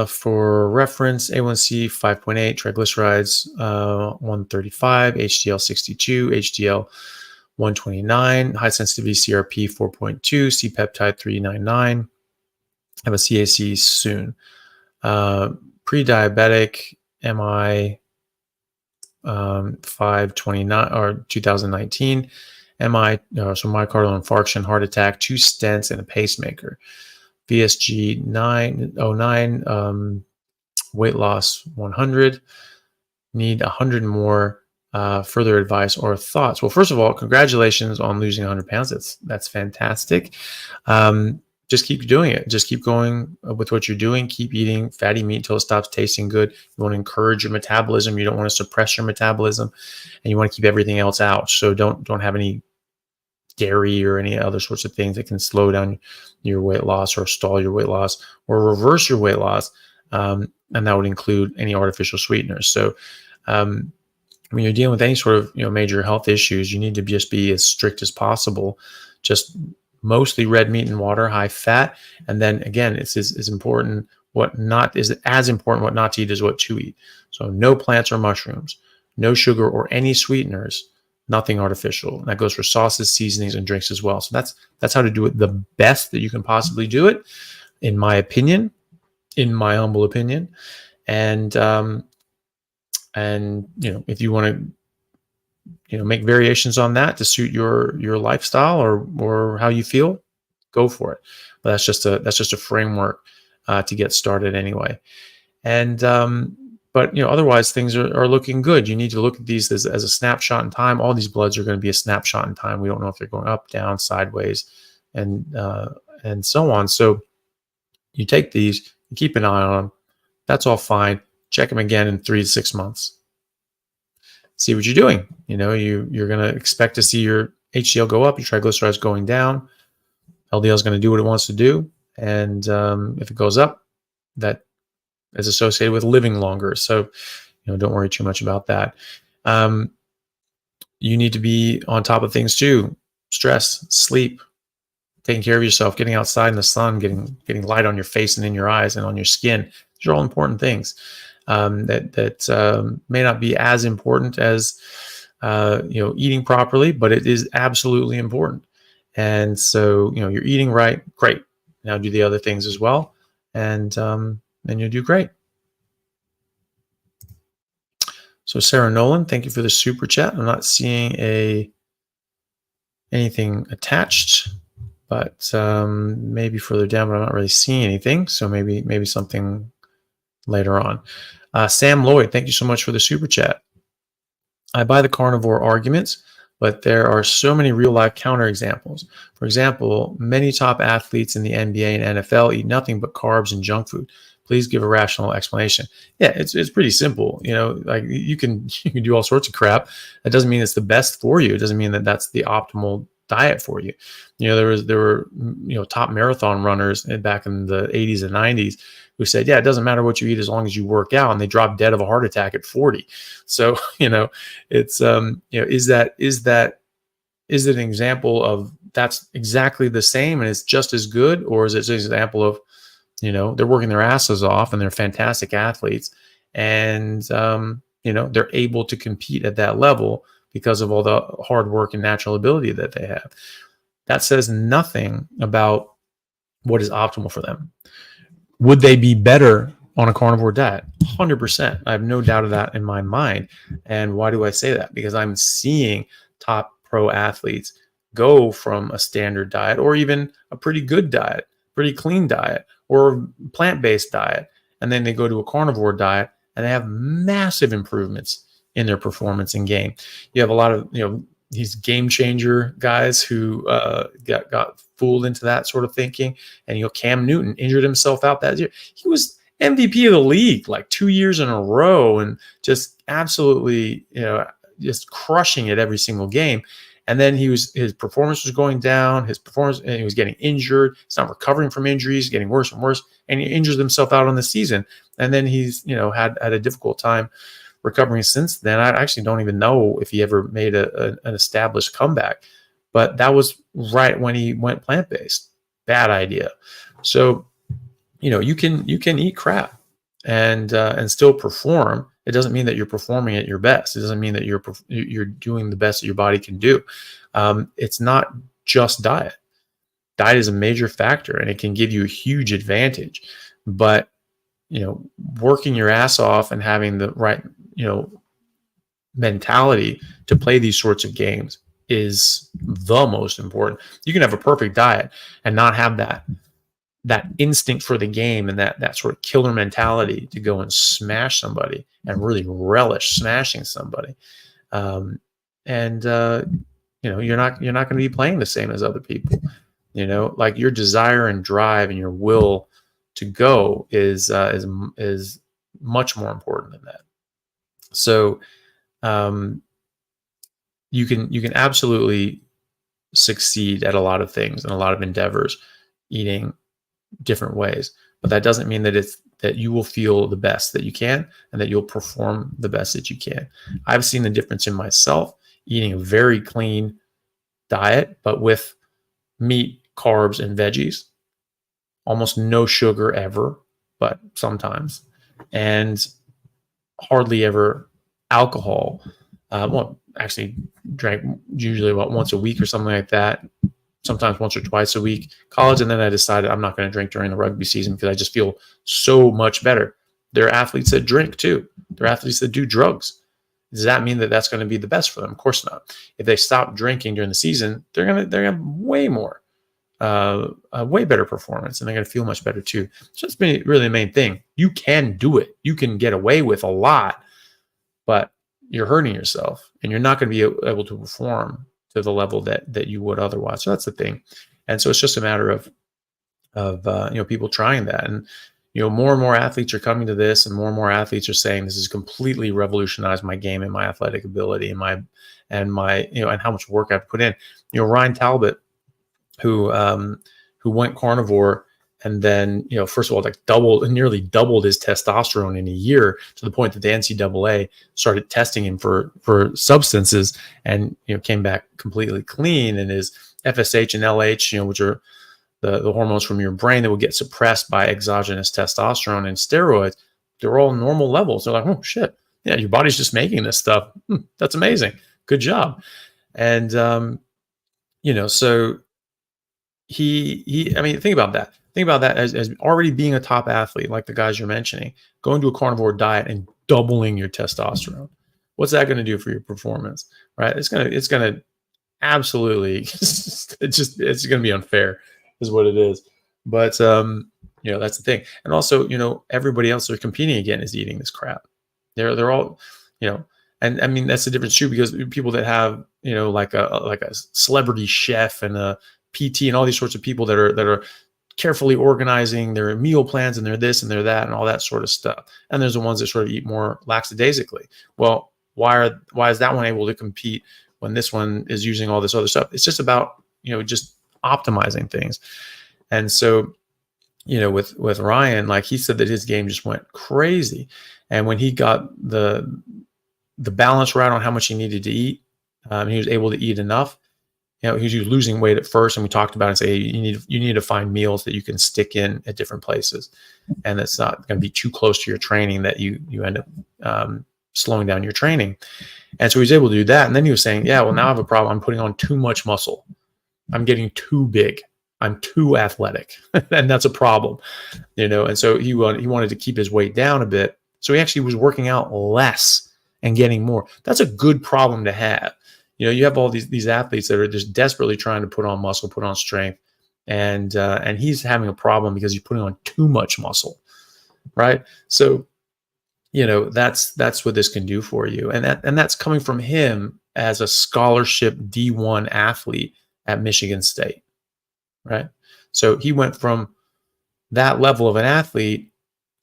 for reference, A1C 5.8, triglycerides 135, HDL 62, HDL 129, high sensitivity CRP 4.2, C-peptide 399. Have a CAC soon. Pre-diabetic, MI 529 or 2019. MI, so myocardial infarction, heart attack, 2 stents, and a pacemaker. VSG 909, weight loss 100. Need 100 more. Further advice or thoughts? Well, first of all, congratulations on losing 100 pounds. That's fantastic. Just keep doing it. Just keep going with what you're doing. Keep eating fatty meat until it stops tasting good. You want to encourage your metabolism. You don't want to suppress your metabolism, and you want to keep everything else out. So don't have any dairy or any other sorts of things that can slow down your weight loss or stall your weight loss or reverse your weight loss. And that would include any artificial sweeteners. So when you're dealing with any sort of major health issues, you need to just be as strict as possible. Just mostly red meat and water, high fat, and then again, it's as important what not is as important what not to eat as what to eat. So no plants or mushrooms, no sugar or any sweeteners, nothing artificial. And that goes for sauces, seasonings, and drinks as well. So that's how to do it the best that you can possibly do it, in my opinion, in my humble opinion. And if you want to make variations on that to suit your lifestyle or how you feel, go for it. But that's just a framework to get started anyway. And but otherwise things are looking good. You need to look at these as a snapshot in time. All these bloods are going to be a snapshot in time. We don't know if they're going up, down, sideways, and so on. So you take these, you keep an eye on them. That's all fine. Check them again in 3 to 6 months. See what you're doing. You're going to expect to see your HDL go up, your triglycerides going down. LDL is going to do what it wants to do. And if it goes up, that is associated with living longer. So, don't worry too much about that. You need to be on top of things too. Stress, sleep, taking care of yourself, getting outside in the sun, getting light on your face and in your eyes and on your skin. These are all important things that may not be as important as eating properly, but it is absolutely important. And so you're eating right, great. Now do the other things as well, and you'll do great. So Sarah Nolan, thank you for the super chat. I'm not seeing anything attached, but maybe further down, but I'm not really seeing anything. So maybe something later on. Sam Lloyd, thank you so much for the super chat. I buy the carnivore arguments, but there are so many real-life counterexamples. For example, many top athletes in the NBA and NFL eat nothing but carbs and junk food. Please give a rational explanation. Yeah, it's pretty simple. Like you can do all sorts of crap. That doesn't mean it's the best for you. It doesn't mean that that's the optimal diet for you. There were top marathon runners back in the 80s and 90s who said, yeah, it doesn't matter what you eat as long as you work out, and they dropped dead of a heart attack at 40. So, it's is it an example of that's exactly the same and it's just as good, or is it an example of, they're working their asses off and they're fantastic athletes and they're able to compete at that level because of all the hard work and natural ability that they have. That says nothing about what is optimal for them. Would they be better on a carnivore diet? 100%. I have no doubt of that in my mind. And why do I say that? Because I'm seeing top pro athletes go from a standard diet or even a pretty good diet, pretty clean diet, or plant-based diet, and then they go to a carnivore diet and they have massive improvements in their performance and game. You have a lot of these game changer guys who got fooled into that sort of thinking. And Cam Newton injured himself out that year. He was MVP of the league like 2 years in a row and just absolutely just crushing it every single game. And then his performance was going down. And he was getting injured. He's not recovering from injuries, getting worse and worse. And he injures himself out on the season. And then he's had a difficult time recovering since then. I actually don't even know if he ever made an established comeback. But that was right when he went plant-based. Bad idea. So you can eat crap and still perform. It doesn't mean that you're performing at your best. It doesn't mean that you're doing the best that your body can do. It's not just diet. Diet is a major factor, and it can give you a huge advantage. But working your ass off and having the right mentality to play these sorts of games is the most important. You can have a perfect diet and not have that instinct for the game and that sort of killer mentality to go and smash somebody and really relish smashing somebody. You're not going to be playing the same as other people. Like your desire and drive and your will to go is much more important than that. So you can absolutely succeed at a lot of things and a lot of endeavors eating different ways, but that doesn't mean that it's that you will feel the best that you can and that you'll perform the best that you can. I've seen the difference in myself eating a very clean diet, but with meat, carbs, and veggies, almost no sugar ever, but sometimes, and hardly ever alcohol. Well, actually drank usually about once a week or something like that, sometimes once or twice a week, college. And then I decided I'm not going to drink during the rugby season because I just feel so much better. There are athletes that drink too. There are athletes that do drugs. Does that mean that that's going to be the best for them? Of course not. If they stop drinking during the season, they're going to have way more, a way better performance, and they're going to feel much better too. So that's really the main thing. You can do it. You can get away with a lot, but you're hurting yourself, and you're not going to be able to perform to the level that you would otherwise. So that's the thing. And so it's just a matter of people trying that. And more and more athletes are coming to this, and more athletes are saying this has completely revolutionized my game and my athletic ability and my and how much work I've put in. Ryan Talbot, who went carnivore, and then first of all nearly doubled his testosterone in a year, to the point that the NCAA started testing him for substances, and came back completely clean. And his FSH and LH, which are the hormones from your brain that will get suppressed by exogenous testosterone and steroids, they're all normal levels. They're like, oh shit, yeah, your body's just making this stuff. That's amazing. Good job. And so I mean, think about that. Think about that as already being a top athlete, like the guys you're mentioning, going to a carnivore diet and doubling your testosterone. What's that going to do for your performance, right? It's going to absolutely, it's going to be unfair, is what it is. But that's the thing. And also, everybody else they're competing against is eating this crap. They're all, and I mean that's the difference too, because people that have like a celebrity chef and a PT and all these sorts of people that are carefully organizing their meal plans, and they're this and they're that and all that sort of stuff. And there's the ones that sort of eat more lackadaisically. Well, why is that one able to compete when this one is using all this other stuff? It's just about just optimizing things. And so with Ryan, like he said that his game just went crazy, and when he got the balance right on how much he needed to eat, he was able to eat enough. He was losing weight at first, and we talked about it and say, hey, you need to find meals that you can stick in at different places, and that's not going to be too close to your training that you end up slowing down your training. And so he was able to do that. And then he was saying, yeah, well, now I have a problem. I'm putting on too much muscle. I'm getting too big. I'm too athletic, and that's a problem, And so he wanted to keep his weight down a bit. So he actually was working out less and getting more. That's a good problem to have. You have all these athletes that are just desperately trying to put on muscle, put on strength, and he's having a problem because he's putting on too much muscle, right? So, that's what this can do for you, and that's coming from him as a scholarship D1 athlete at Michigan State, right? So he went from that level of an athlete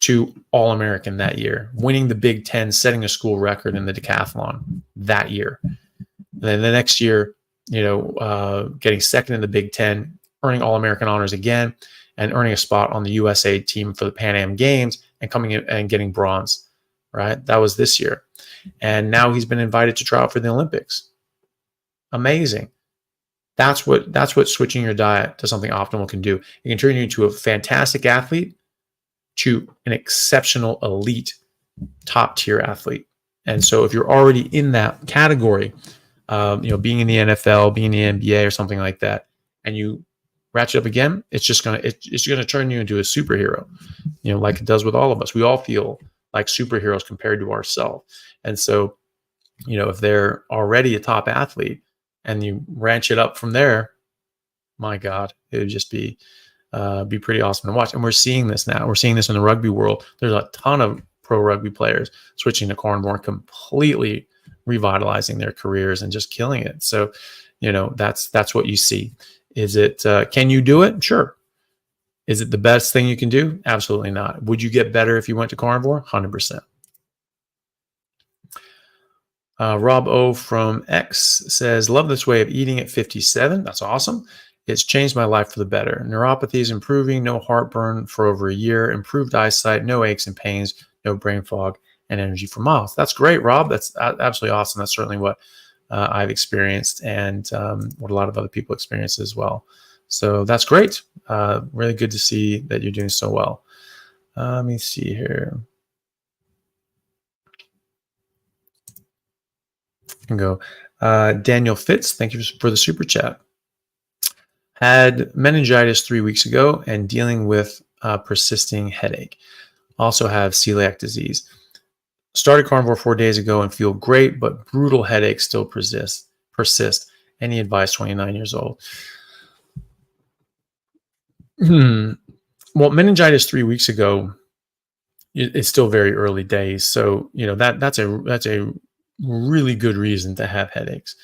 to All-American that year, winning the Big Ten, setting a school record in the decathlon that year. And then the next year, getting second in the Big Ten, earning All-American honors again, and earning a spot on the USA team for the Pan Am Games, and coming in and getting bronze, right? That was this year. And now he's been invited to try out for the Olympics. Amazing. That's what switching your diet to something optimal can do. It can turn you into a fantastic athlete to an exceptional, elite, top-tier athlete. And so if you're already in that category, being in the NFL, being in the NBA or something like that, and you ratchet up again, it's gonna turn you into a superhero, like it does with all of us. We all feel like superheroes compared to ourselves. And so, if they're already a top athlete and you ranch it up from there, my God, it would just be pretty awesome to watch. And we're seeing this now. We're seeing this in the rugby world. There's a ton of pro rugby players switching to carnivore, completely revitalizing their careers and just killing it. So, that's what you see. Is it, can you do it? Sure. Is it the best thing you can do? Absolutely not. Would you get better if you went to carnivore? 100%. Rob O from X says, love this way of eating at 57. That's awesome. It's changed my life for the better. Neuropathy is improving, no heartburn for over a year, improved eyesight, no aches and pains, no brain fog, and energy for miles. That's great, Rob. That's absolutely awesome. That's certainly what I've experienced, and what a lot of other people experience as well. So that's great. Really good to see that you're doing so well. Let me see here. And go. Daniel Fitz, thank you for the super chat. Had meningitis 3 weeks ago and dealing with persisting headache. Also have celiac disease. Started carnivore 4 days ago and feel great, but brutal headaches still persist. Any advice? 29 years old. Well, meningitis 3 weeks ago, it's still very early days. So, that's a really good reason to have headaches.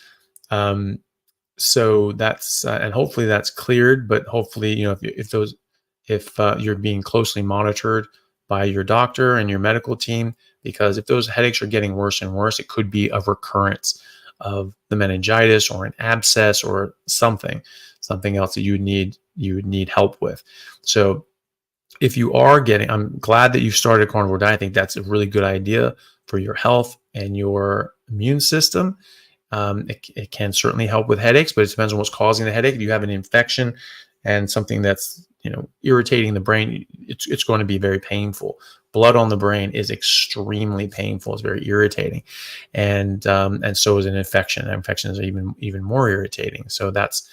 So that's, and hopefully that's cleared, but hopefully, if you're being closely monitored by your doctor and your medical team, because if those headaches are getting worse and worse, it could be a recurrence of the meningitis or an abscess or something else that you would need help with. So if you are I'm glad that you started a carnivore diet. I think that's a really good idea for your health and your immune system. It can certainly help with headaches, but it depends on what's causing the headache. If you have an infection and something that's irritating the brain, it's going to be very painful. Blood on the brain is extremely painful. It's very irritating, and so is an infection. Infections are even more irritating. So that's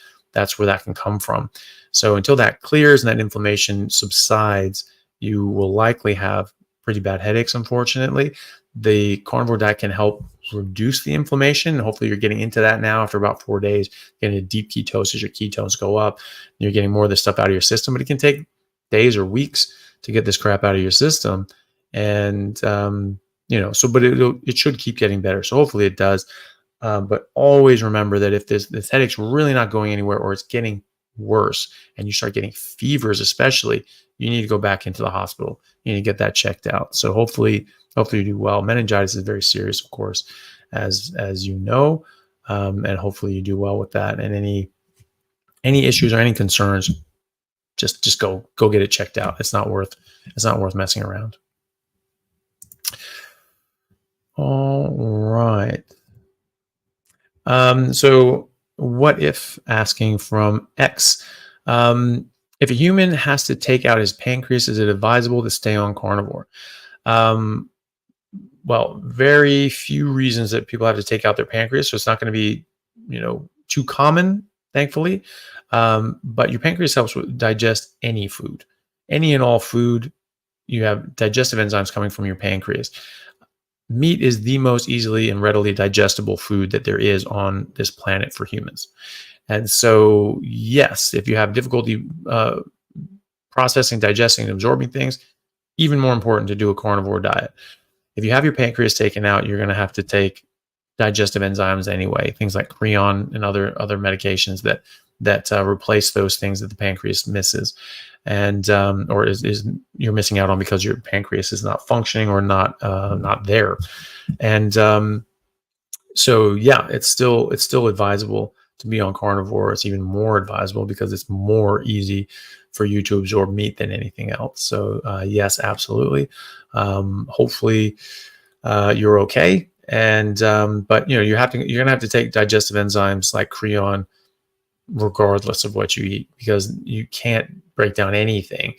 where that can come from. So until that clears and that inflammation subsides, you will likely have pretty bad headaches. Unfortunately, the carnivore diet can help reduce the inflammation. Hopefully you're getting into that now after about 4 days, getting a deep ketosis, your ketones go up, you're getting more of this stuff out of your system, but it can take days or weeks to get this crap out of your system. And, but it should keep getting better. So hopefully it does. But always remember that if this headache's really not going anywhere, or it's getting worse and you start getting fevers, especially, you need to go back into the hospital. You need to get that checked out. So hopefully you do well. Meningitis is very serious, of course, as you know, and hopefully you do well with that. And any issues or any concerns, just go get it checked out. It's not worth messing around. All right. So what if asking from X, if a human has to take out his pancreas, is it advisable to stay on carnivore? Well, very few reasons that people have to take out their pancreas. So it's not going to be, too common, thankfully. But your pancreas helps digest any food, any and all food. You have digestive enzymes coming from your pancreas. Meat is the most easily and readily digestible food that there is on this planet for humans. And so, yes, if you have difficulty processing, digesting, and absorbing things, even more important to do a carnivore diet. If you have your pancreas taken out, you're going to have to take digestive enzymes anyway, things like Creon and other medications that replace those things that the pancreas misses, and or is you're missing out on because your pancreas is not functioning or not there. And so yeah, it's still advisable to be on carnivore. It's even more advisable because it's more easy for you to absorb meat than anything else. So yes, absolutely. Hopefully you're okay. And but you're gonna have to take digestive enzymes like Creon regardless of what you eat, because you can't break down anything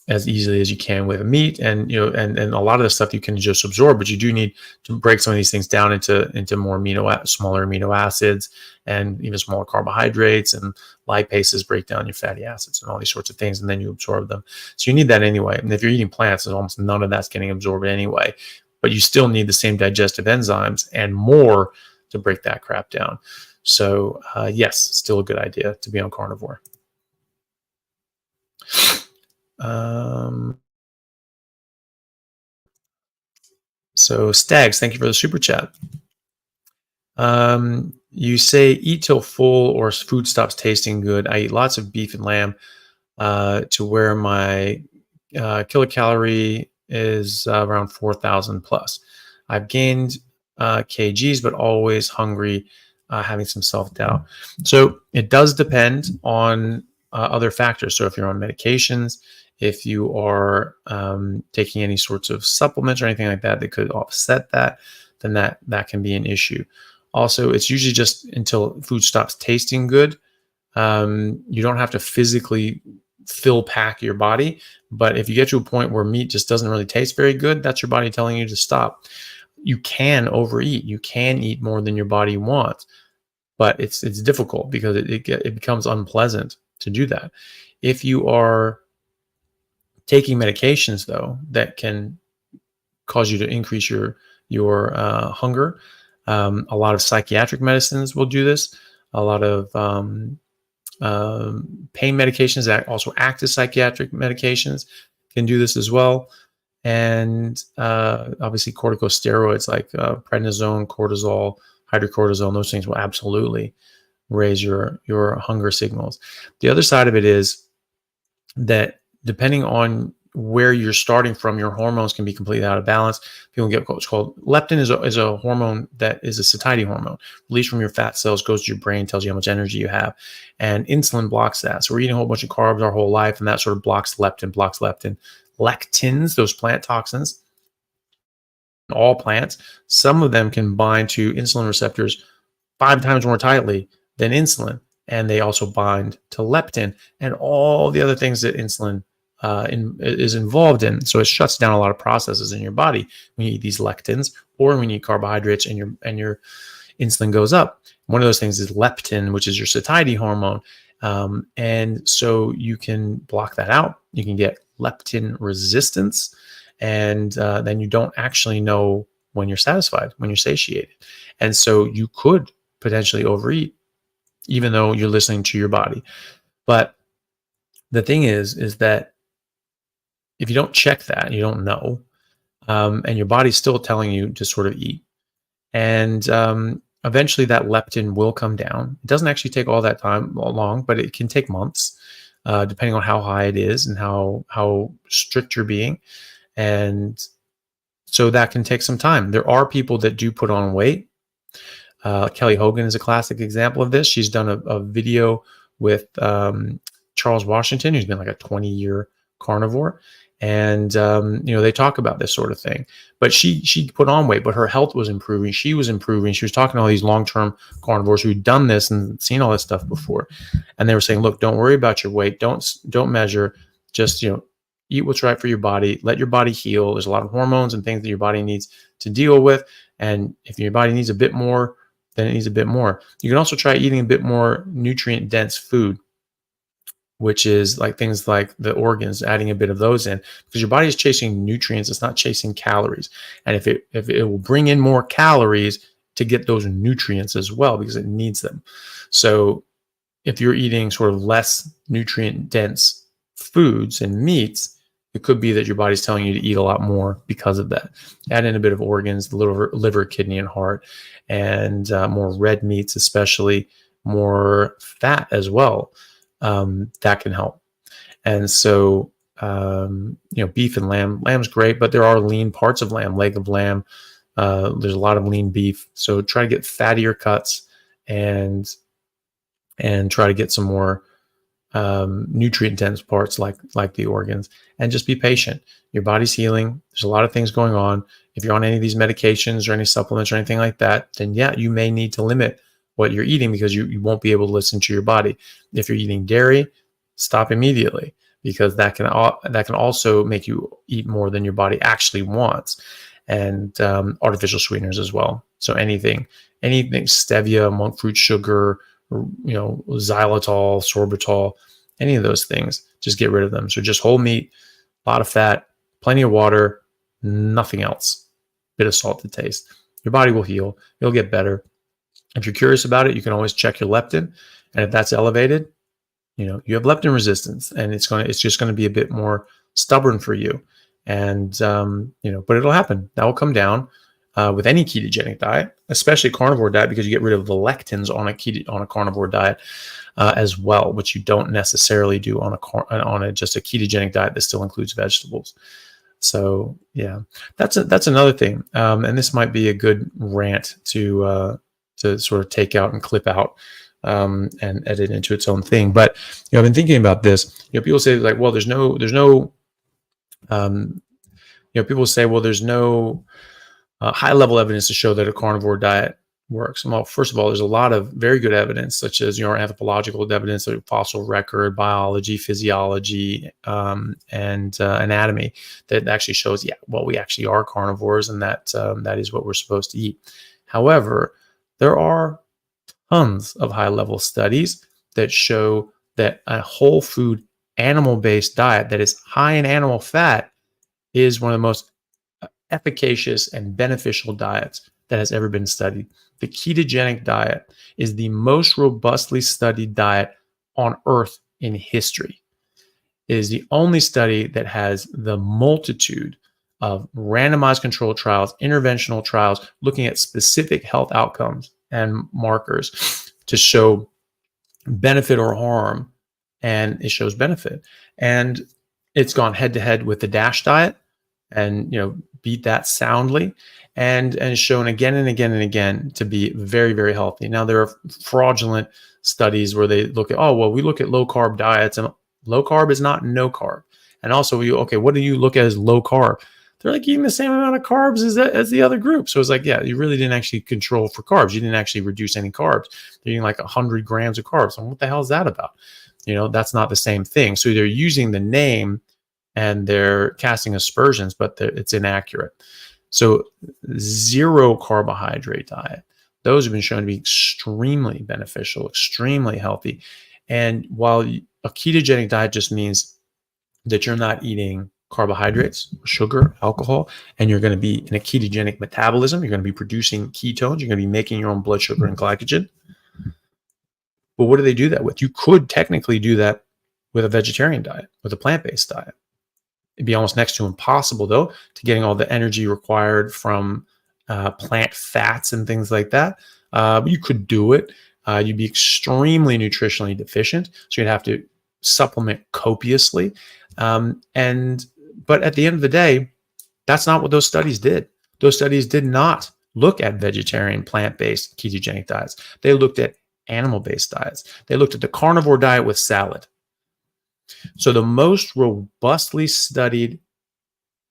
as easily as you can with meat. And and a lot of the stuff you can just absorb, but you do need to break some of these things down into more smaller amino acids and even smaller carbohydrates, and lipases break down your fatty acids and all these sorts of things, and then you absorb them. So you need that anyway. And if you're eating plants, there's almost none of that's getting absorbed anyway, but you still need the same digestive enzymes and more to break that crap down. So yes, still a good idea to be on carnivore. So Stags, thank you for the super chat. You say eat till full or food stops tasting good. I eat lots of beef and lamb to where my kilocalorie is around 4,000 plus. I've gained kgs, but always hungry having some self-doubt. So it does depend on other factors. So if you're on medications, if you are taking any sorts of supplements or anything like that that could offset that, then that can be an issue. Also, it's usually just until food stops tasting good. You don't have to physically pack your body, but if you get to a point where meat just doesn't really taste very good, that's your body telling you to stop. You can overeat. You can eat more than your body wants, but it's difficult because it becomes unpleasant to do that. If you are taking medications, though, that can cause you to increase your hunger, a lot of psychiatric medicines will do this. A lot of pain medications that also act as psychiatric medications can do this as well. And obviously corticosteroids like prednisone, cortisol, hydrocortisone, those things will absolutely raise your hunger signals. The other side of it is that depending on where you're starting from, your hormones can be completely out of balance. People get what's called leptin is a hormone that is a satiety hormone released from your fat cells, goes to your brain, tells you how much energy you have, and insulin blocks that. So we're eating a whole bunch of carbs our whole life, and that sort of blocks leptin. Lectins, those plant toxins, all plants, some of them can bind to insulin receptors 5 times more tightly than insulin, and they also bind to leptin and all the other things that insulin is involved in. So it shuts down a lot of processes in your body when you eat these lectins, or when you eat carbohydrates and your insulin goes up. One of those things is leptin, which is your satiety hormone. And so you can block that out. You can get leptin resistance, and then you don't actually know when you're satisfied, when you're satiated. And so you could potentially overeat, even though you're listening to your body. But the thing is that if you don't check that, you don't know, and your body's still telling you to sort of eat. And eventually that leptin will come down. It doesn't actually take all that time long, but it can take months, depending on how high it is and how strict you're being. And so that can take some time. There are people that do put on weight. Kelly Hogan is a classic example of this. She's done a video with Charles Washington, who's been like a 20-year carnivore. And, they talk about this sort of thing, but she put on weight, but her health was improving. She was improving. She was talking to all these long-term carnivores who'd done this and seen all this stuff before. And they were saying, look, don't worry about your weight. Don't measure, just, eat what's right for your body, let your body heal. There's a lot of hormones and things that your body needs to deal with. And if your body needs a bit more, then it needs a bit more. You can also try eating a bit more nutrient dense food, which is like things like the organs, adding a bit of those in, because your body is chasing nutrients. It's not chasing calories. And if it will bring in more calories to get those nutrients as well, because it needs them. So if you're eating sort of less nutrient dense foods and meats, it could be that your body's telling you to eat a lot more because of that. Add in a bit of organs, the liver, kidney, and heart, and more red meats, especially more fat as well. That can help. And so, beef and lamb's great, but there are lean parts of lamb, leg of lamb. There's a lot of lean beef. So try to get fattier cuts and try to get some more nutrient dense parts like the organs, and just be patient. Your body's healing. There's a lot of things going on. If you're on any of these medications or any supplements or anything like that, then yeah, you may need to limit what you're eating, because you won't be able to listen to your body. If you're eating dairy, stop immediately, because that can also make you eat more than your body actually wants. And artificial sweeteners as well. So anything stevia, monk fruit sugar, xylitol, sorbitol, any of those things, just get rid of them. So just whole meat, a lot of fat, plenty of water, nothing else. Bit of salt to taste. Your body will heal. You'll get better. If you're curious about it, you can always check your leptin, and if that's elevated, you have leptin resistance, and it's just going to be a bit more stubborn for you. And but it'll happen. That will come down with any ketogenic diet, especially carnivore diet, because you get rid of the lectins on a carnivore diet as well, which you don't necessarily do on just a ketogenic diet that still includes vegetables. So yeah, that's another thing. And this might be a good rant to to sort of take out and clip out and edit into its own thing. But I've been thinking about this. People say like, well, there's no people say, well, there's no high level evidence to show that a carnivore diet works. Well, first of all, there's a lot of very good evidence, such as anthropological evidence, fossil record, biology, physiology, and anatomy, that actually shows, we actually are carnivores, and that is what we're supposed to eat. However, there are tons of high-level studies that show that a whole food, animal-based diet that is high in animal fat is one of the most efficacious and beneficial diets that has ever been studied. The ketogenic diet is the most robustly studied diet on Earth in history. It is the only study that has the multitude of randomized controlled trials, interventional trials, looking at specific health outcomes and markers to show benefit or harm, and it shows benefit. And it's gone head to head with the DASH diet, and beat that soundly, and shown again and again and again to be very, very healthy. Now, there are fraudulent studies where they look at, we look at low carb diets, and low carb is not no carb. And also, what do you look at as low carb? They're like eating the same amount of carbs as the other group. So it's like, you really didn't actually control for carbs. You didn't actually reduce any carbs. You're eating like 100 grams of carbs. And what the hell is that about? That's not the same thing. So they're using the name and they're casting aspersions, but it's inaccurate. So zero carbohydrate diet, those have been shown to be extremely beneficial, extremely healthy. And while a ketogenic diet just means that you're not eating carbohydrates, sugar, alcohol, and you're going to be in a ketogenic metabolism, you're going to be producing ketones, you're going to be making your own blood sugar and glycogen. But what do they do that with? You could technically do that with a vegetarian diet, with a plant-based diet. It'd be almost next to impossible, though, to getting all the energy required from plant fats and things like that. But you could do it. You'd be extremely nutritionally deficient, so you'd have to supplement copiously. But at the end of the day, that's not what those studies did. Those studies did not look at vegetarian, plant-based, ketogenic diets. They looked at animal-based diets. They looked at the carnivore diet with salad. So the most robustly studied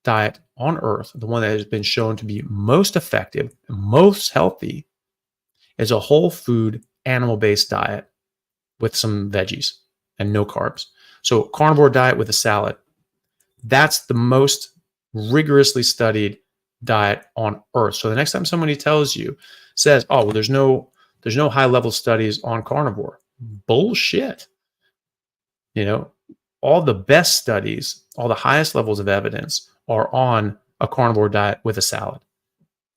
diet on Earth, the one that has been shown to be most effective and most healthy, is a whole food animal-based diet with some veggies and no carbs. So carnivore diet with a salad. That's the most rigorously studied diet on Earth. So the next time somebody says, there's no high-level studies on carnivore. Bullshit. All the best studies, all the highest levels of evidence are on a carnivore diet with a salad.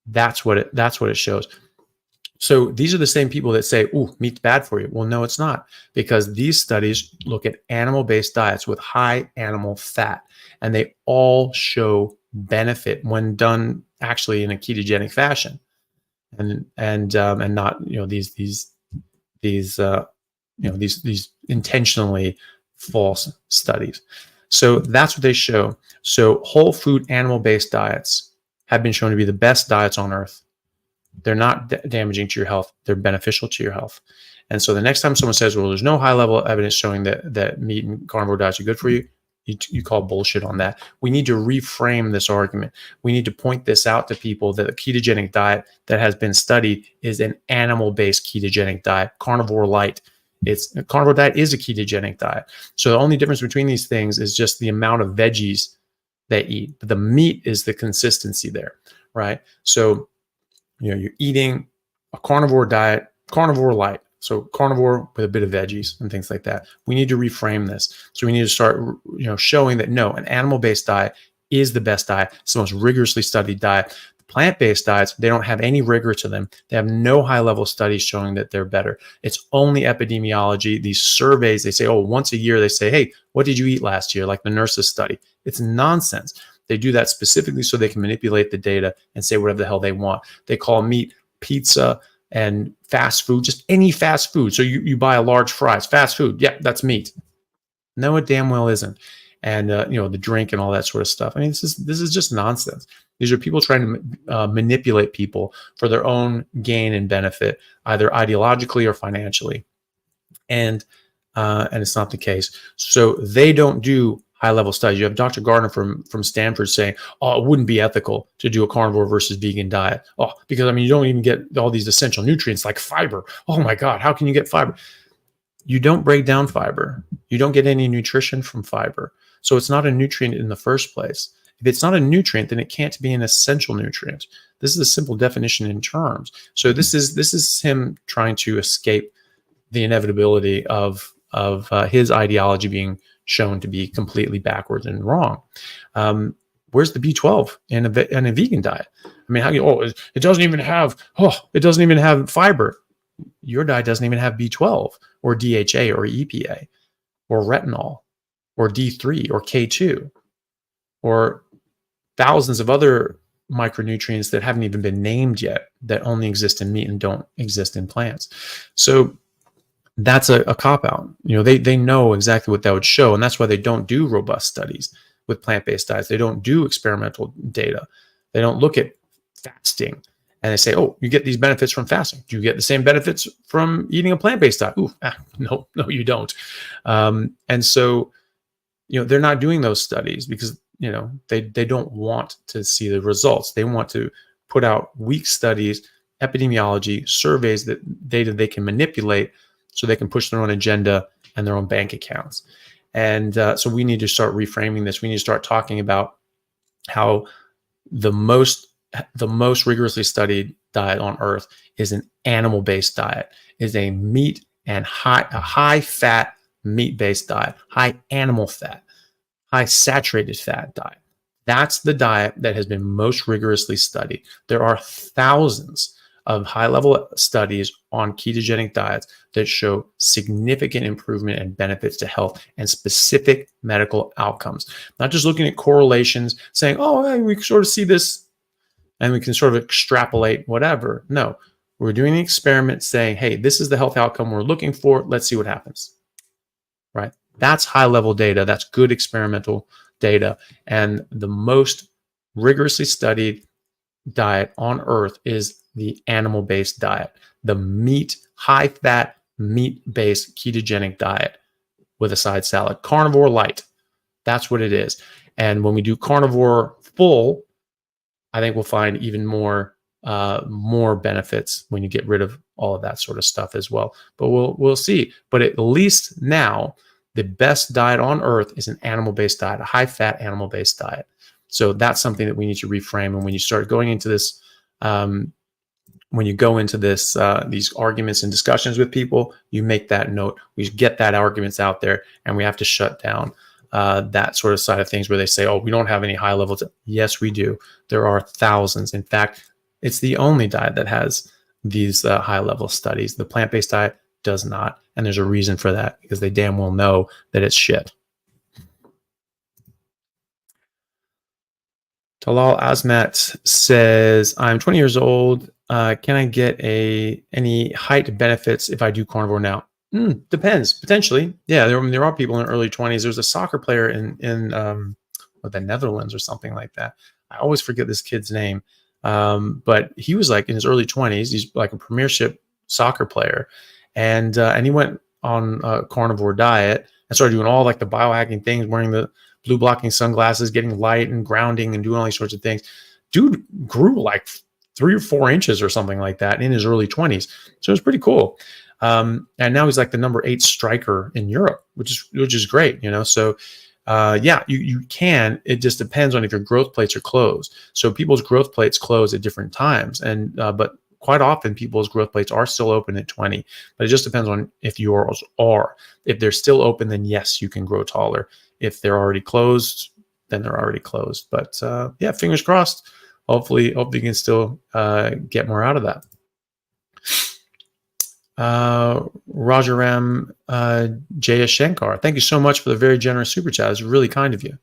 That's what it shows. So these are the same people that say, meat's bad for you. Well, no, it's not, because these studies look at animal-based diets with high animal fat, and they all show benefit when done actually in a ketogenic fashion, and not these intentionally false studies. So that's what they show. So whole food animal-based diets have been shown to be the best diets on Earth. They're not damaging to your health. They're beneficial to your health. And so the next time someone says, well, there's no high-level evidence showing that meat and carnivore diets are good for you, you call bullshit on that. We need to reframe this argument. We need to point this out to people that a ketogenic diet that has been studied is an animal-based ketogenic diet, carnivore light. A carnivore diet is a ketogenic diet. So the only difference between these things is just the amount of veggies they eat. But the meat is the consistency there, right? So you're eating a carnivore diet, carnivore light. So carnivore with a bit of veggies and things like that. We need to reframe this. So we need to start, showing that no, an animal-based diet is the best diet. It's the most rigorously studied diet. The plant-based diets, they don't have any rigor to them. They have no high-level studies showing that they're better. It's only epidemiology. These surveys, they say, once a year, they say, hey, what did you eat last year? Like the nurses study. It's nonsense. They do that specifically so they can manipulate the data and say whatever the hell they want. They call meat pizza and fast food, just any fast food. So you buy a large fries, fast food. Yeah, that's meat. No, it damn well isn't. and the drink and all that sort of stuff. I mean, this is just nonsense. These are people trying to manipulate people for their own gain and benefit, either ideologically or financially, and it's not the case. So they don't do high-level studies. You have Dr. Gardner from Stanford saying, "Oh, it wouldn't be ethical to do a carnivore versus vegan diet. Oh, because I mean, you don't even get all these essential nutrients like fiber. Oh my God, how can you get fiber?" You don't break down fiber. You don't get any nutrition from fiber. So it's not a nutrient in the first place. If it's not a nutrient, then it can't be an essential nutrient. This is a simple definition in terms. So this is him trying to escape the inevitability of his ideology being shown to be completely backwards and wrong. Where's the B12 in a vegan diet? I mean, it doesn't even have fiber. Your diet doesn't even have B12 or DHA or EPA or retinol or D3 or K2 or thousands of other micronutrients that haven't even been named yet that only exist in meat and don't exist in plants. So that's a cop-out. They know exactly what that would show, and that's why they don't do robust studies with plant-based diets. They don't do experimental data. They don't look at fasting and they say, "Oh, you get these benefits from fasting. Do you get the same benefits from eating a plant-based diet?" No, you don't. And so, they're not doing those studies because they don't want to see the results. They want to put out weak studies, epidemiology, surveys, that data they can manipulate so they can push their own agenda and their own bank accounts. And so we need to start reframing this. We need to start talking about how the most rigorously studied diet on earth is an animal-based diet, is a meat and high fat meat-based diet, high animal fat, high saturated fat diet. That's the diet that has been most rigorously studied. There are thousands of high-level studies on ketogenic diets that show significant improvement and benefits to health and specific medical outcomes. Not just looking at correlations, saying, "Oh, hey, we sort of see this and we can sort of extrapolate whatever." No, we're doing an experiment saying, "Hey, this is the health outcome we're looking for. Let's see what happens." Right? That's high-level data. That's good experimental data. And the most rigorously studied diet on earth is the animal-based diet, the high-fat, meat-based ketogenic diet with a side salad. Carnivore light. That's what it is. And when we do carnivore full, I think we'll find even more benefits when you get rid of all of that sort of stuff as well. But we'll see. But at least now, the best diet on earth is an animal-based diet, a high-fat animal-based diet. So that's something that we need to reframe. And when you start going into this, these arguments and discussions with people, you make that note. We get that arguments out there, and we have to shut down that sort of side of things where they say, "Oh, we don't have any high levels." Yes, we do. There are thousands. In fact, it's the only diet that has these high-level studies. The plant-based diet does not, and there's a reason for that, because they damn well know that it's shit. Talal Azmat says, "I'm 20 years old. Can I get any height benefits if I do carnivore now?" Depends. Potentially. Yeah, there are people in their early 20s. There's a soccer player in the Netherlands or something like that. I always forget this kid's name. But he was like in his early 20s. He's like a premiership soccer player. And he went on a carnivore diet and started doing all like the biohacking things, wearing the blue blocking sunglasses, getting light and grounding and doing all these sorts of things. Dude grew like 3 or 4 inches or something like that in his early 20s. So it was pretty cool. And now he's like the number 8 striker in Europe, which is great, So yeah, you can. It just depends on if your growth plates are closed. So people's growth plates close at different times, and but quite often people's growth plates are still open at 20. But it just depends on if yours are. If they're still open, then yes, you can grow taller. If they're already closed, then they're already closed. But yeah, fingers crossed. Hopefully you can still get more out of that. Rajaram Jayashankar, thank you so much for the very generous super chat. It's really kind of you.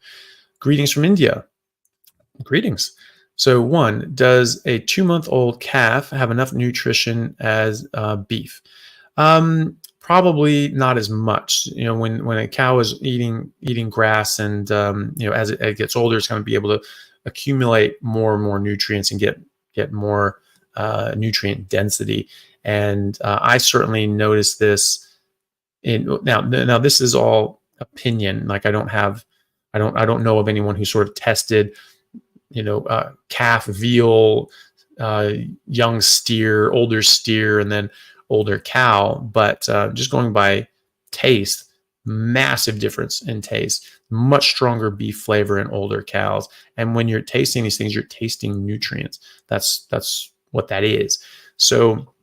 Greetings from India. Greetings. So 1, does a 2-month-old calf have enough nutrition as beef? Probably not as much. When a cow is eating grass, and as it gets older, it's going to be able to accumulate more and more nutrients and get more nutrient density. And I certainly noticed this. Now this is all opinion. Like I don't know of anyone who sort of tested, calf, veal, young steer, older steer, and then older cow. But just going by taste, massive difference in taste, much stronger beef flavor in older cows. And when you're tasting these things, you're tasting nutrients. That's what that is. So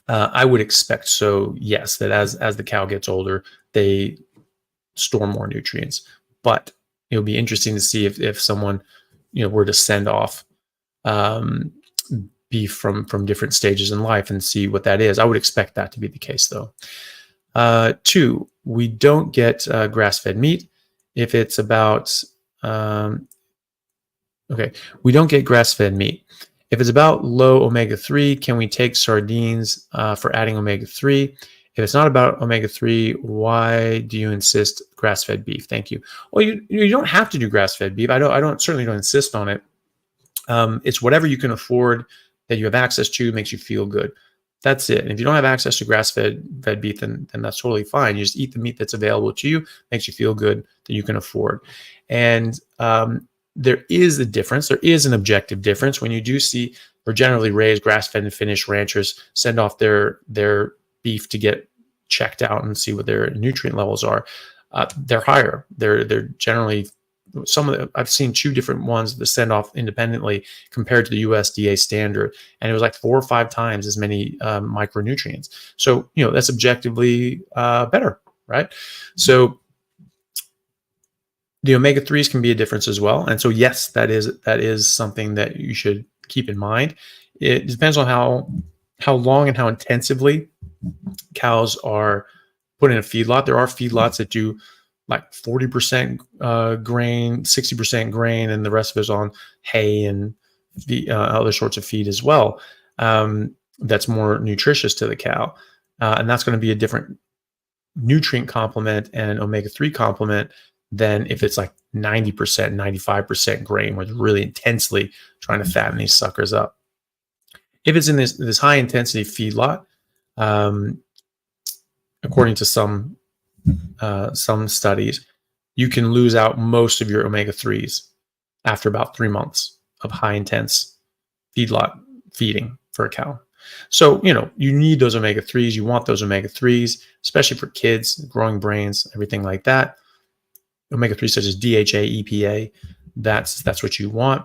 I would expect, yes, that as the cow gets older, they store more nutrients. But it'll be interesting to see if someone were to send off beef from different stages in life and see what that is. I would expect that to be the case, though. 2, we don't get grass-fed meat if it's about we don't get grass-fed meat. If it's about low omega-3, can we take sardines for adding omega-3? If it's not about omega-3, why do you insist grass-fed beef? Thank you. Well, you don't have to do grass-fed beef. I certainly don't insist on it. It's whatever you can afford, that you have access to, makes you feel good. That's it. And if you don't have access to grass-fed beef, then that's totally fine. You just eat the meat that's available to you, makes you feel good, that you can afford. And there is a difference. There is an objective difference when you do see, or generally raised grass-fed and finished ranchers send off their beef to get checked out and see what their nutrient levels are. They're higher. They're generally, I've seen 2 different ones that send off independently compared to the USDA standard, and it was like 4 or 5 times as many micronutrients. So that's objectively better, right? So the omega-3s can be a difference as well. And so yes, that is something that you should keep in mind. It depends on how long and how intensively cows are put in a feedlot. There are feedlots that do like 40% grain, 60% grain, and the rest of it is on hay and the other sorts of feed as well. That's more nutritious to the cow. And that's going to be a different nutrient complement and omega-3 complement than if it's like 90%, 95% grain, where they're really intensely trying to fatten these suckers up. If it's in this high intensity feedlot, according to some studies, you can lose out most of your omega-3s after about 3 months of high intense feedlot feeding for a cow. So, you need those omega-3s. You want those omega-3s, especially for kids, growing brains, everything like that. Omega-3 such as DHA, EPA, that's what you want.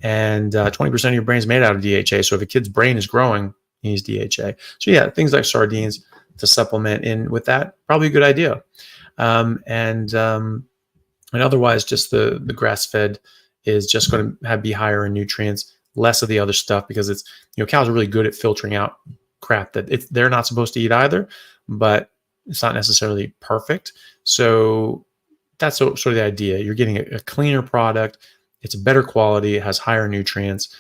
And 20% of your brain is made out of DHA. So if a kid's brain is growing, he needs DHA. So yeah, things like sardines to supplement in with that, probably a good idea. And otherwise, just the grass-fed is just going to be higher in nutrients, less of the other stuff, because it's, cows are really good at filtering out crap that they're not supposed to eat either, but it's not necessarily perfect. So that's sort of the idea. You're getting a cleaner product. It's a better quality. It has higher nutrients.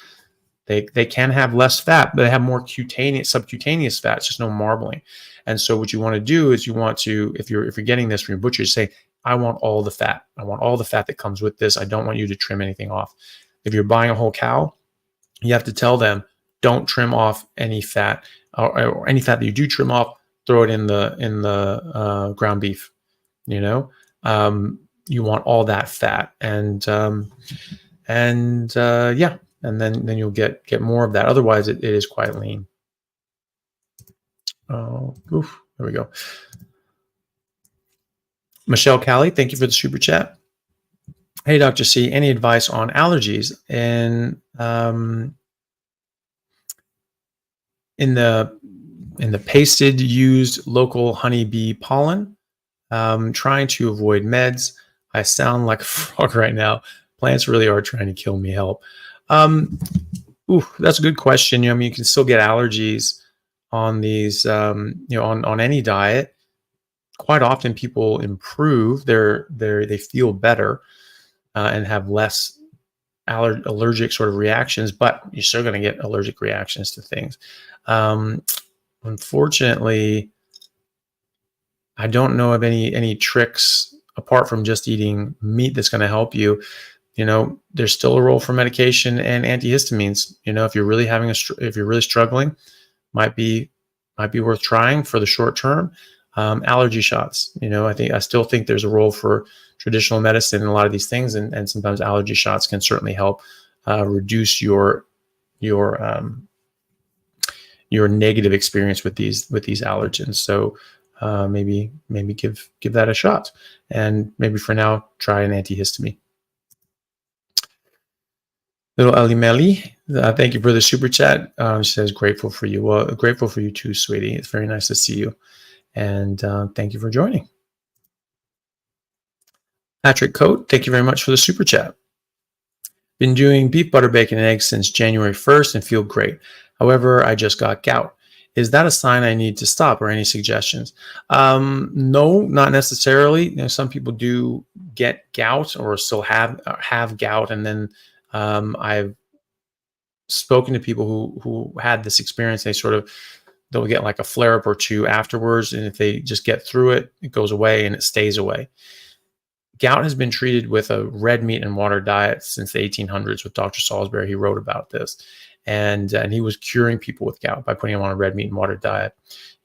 They can have less fat, but they have more subcutaneous fat. It's just no marbling. And so what you want to do is you want to, if you're getting this from your butcher, say, I want all the fat. I want all the fat that comes with this. I don't want you to trim anything off. If you're buying a whole cow, you have to tell them, don't trim off any fat, or any fat that you do trim off, throw it in the ground beef. You want all that fat, and then you'll get more of that. Otherwise, it is quite lean. Oh, there we go. Michelle Callie, thank you for the super chat. Hey, Dr. C, any advice on allergies in the pasted used local honeybee pollen? Trying to avoid meds. I sound like a frog right now. Plants really are trying to kill me. Help. That's a good question. You can still get allergies on these, on any diet. Quite often people improve, they feel better and have less allergic sort of reactions, but you're still going to get allergic reactions to things. Unfortunately, I don't know of any tricks apart from just eating meat that's going to help you. There's still a role for medication and antihistamines. If you're really if you're really struggling, might be worth trying for the short term. Allergy shots. I still think there's a role for traditional medicine in a lot of these things, and sometimes allergy shots can certainly help reduce your negative experience with these allergens. So maybe give that a shot, and maybe for now try an antihistamine. Little Ali Meli, thank you for the super chat. She says grateful for you. Well, grateful for you too, sweetie. It's very nice to see you, and thank you for joining. Patrick Coate, thank you very much for the super chat. Been doing beef, butter, bacon, and eggs since January 1st and feel great. However, I just got gout. Is that a sign I need to stop, or any suggestions? No, not necessarily. Some people do get gout or still have gout, and then I've spoken to people who had this experience. They'll get like a flare up or two afterwards, and if they just get through it, it goes away and it stays away. Gout has been treated with a red meat and water diet since the 1800s with Dr. Salisbury. He wrote about this, and he was curing people with gout by putting them on a red meat and water diet.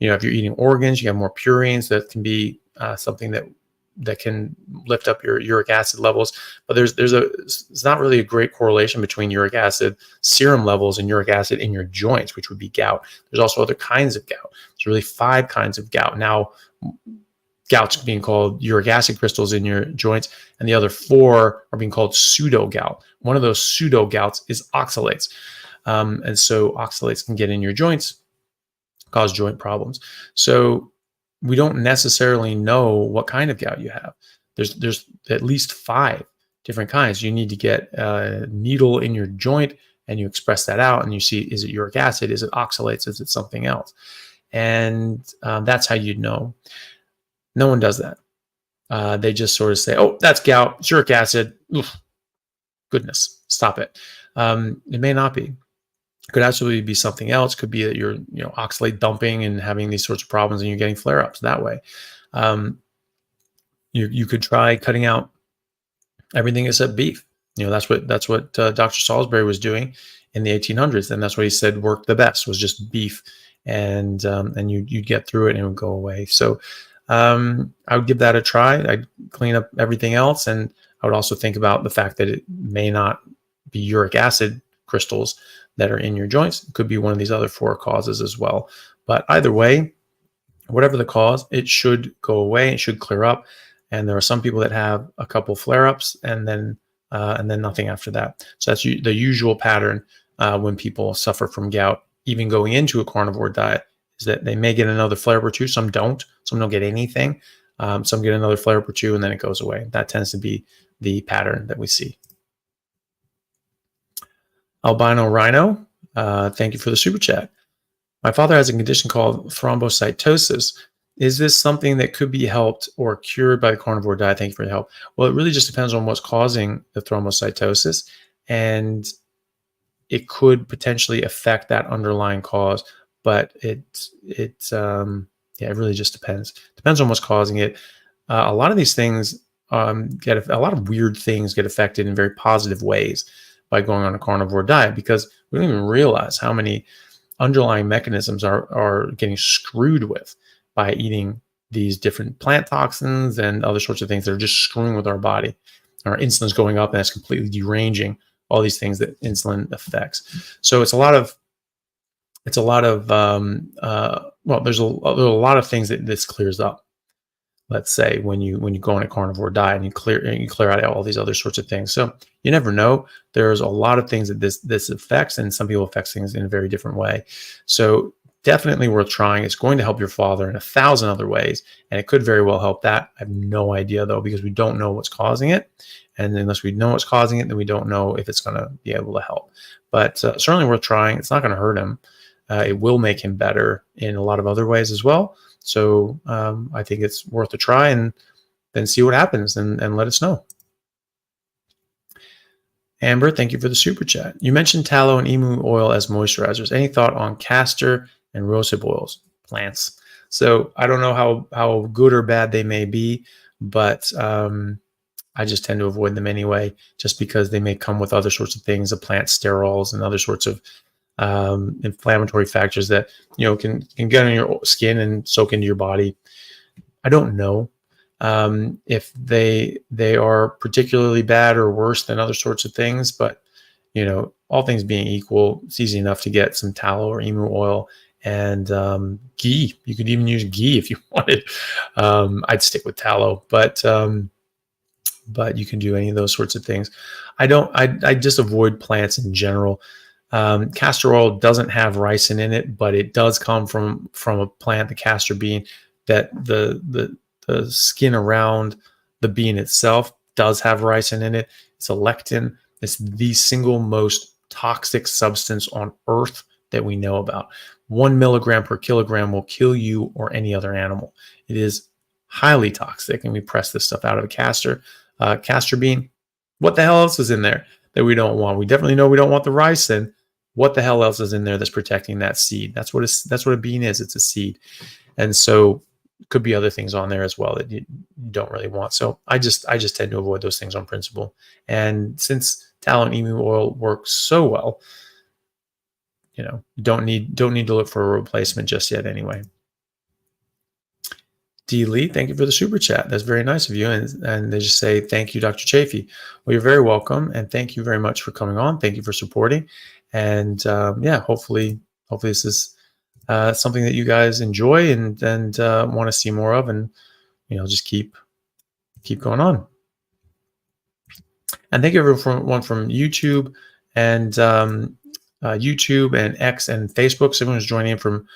If you're eating organs, you have more purines. That can be something that can lift up your uric acid levels. But it's not really a great correlation between uric acid serum levels and uric acid in your joints, which would be gout. There's also other kinds of gout. There's really 5 kinds of gout. Now, gout's being called uric acid crystals in your joints, and the other 4 are being called pseudo gout. One of those pseudo gouts is oxalates. And so oxalates can get in your joints, cause joint problems. So we don't necessarily know what kind of gout you have. There's at least 5 different kinds. You need to get a needle in your joint, and you express that out, and you see, is it uric acid? Is it oxalates? Is it something else? And that's how you'd know. No one does that. They just sort of say, oh, that's gout, it's uric acid. Oof, goodness, stop it. It may not be. It could absolutely be something else. It could be that you're oxalate dumping and having these sorts of problems, and you're getting flare-ups that way. You could try cutting out everything except beef. That's what Dr. Salisbury was doing in the 1800s, and that's what he said worked the best, was just beef, and you'd get through it and it would go away. So I would give that a try. I'd clean up everything else, and I would also think about the fact that it may not be uric acid crystals that are in your joints. It could be one of these other 4 causes as well. But either way, whatever the cause, it should go away. It should clear up. And there are some people that have a couple flare-ups and then nothing after that. So that's the usual pattern when people suffer from gout, even going into a carnivore diet, is that they may get another flare-up or 2. Some don't get anything. Some get another flare-up or 2, and then it goes away. That tends to be the pattern that we see. Albino Rhino, thank you for the super chat. My father has a condition called thrombocytosis. Is this something that could be helped or cured by the carnivore diet? Thank you for your help. Well, it really just depends on what's causing the thrombocytosis, and it could potentially affect that underlying cause. But it really just depends. Depends on what's causing it. A lot of these things a lot of weird things get affected in very positive ways by going on a carnivore diet, because we don't even realize how many underlying mechanisms are getting screwed with by eating these different plant toxins and other sorts of things that are just screwing with our body. Our insulin's going up, and that's completely deranging all these things that insulin affects. So there's a lot of things that this clears up. Let's say when you go on a carnivore diet and you clear out all these other sorts of things. So you never know. There's a lot of things that this affects, and some people affect things in a very different way. So definitely worth trying. It's going to help your father in 1,000 other ways, and it could very well help that. I have no idea though, because we don't know what's causing it, and unless we know what's causing it, then we don't know if it's going to be able to help. But certainly worth trying. It's not going to hurt him. It will make him better in a lot of other ways as well. So I think it's worth a try, and then see what happens, and let us know. Amber, thank you for the super chat. You mentioned tallow and emu oil as moisturizers. Any thought on castor and rosehip oils? Plants. So I don't know how good or bad they may be, but I just tend to avoid them anyway, just because they may come with other sorts of things, the plant sterols and other sorts of inflammatory factors that can get on your skin and soak into your body. I don't know if they are particularly bad or worse than other sorts of things, but all things being equal, it's easy enough to get some tallow or emu oil and ghee. You could even use ghee if you wanted. I'd stick with tallow, but you can do any of those sorts of things. I just avoid plants in general. Castor oil doesn't have ricin in it, but it does come from a plant, the castor bean, that the skin around the bean itself does have ricin in it. It's a lectin. It's the single most toxic substance on earth that we know about. 1 milligram per kilogram will kill you or any other animal. It is highly toxic, and we press this stuff out of a castor bean. What the hell else is in there that we don't want? We definitely know we don't want the ricin. What the hell else is in there that's protecting that seed? That's what a bean is. It's a seed. And so could be other things on there as well that you don't really want. So I just tend to avoid those things on principle. And since tallow and emu oil works so well, don't need to look for a replacement just yet anyway. D. Lee, thank you for the super chat. That's very nice of you. And they just say, thank you, Dr. Chaffee. Well, you're very welcome. And thank you very much for coming on. Thank you for supporting. And hopefully this is something that you guys enjoy and want to see more of, and just keep going on. And thank you everyone from YouTube and YouTube and X and Facebook. So everyone's joining in from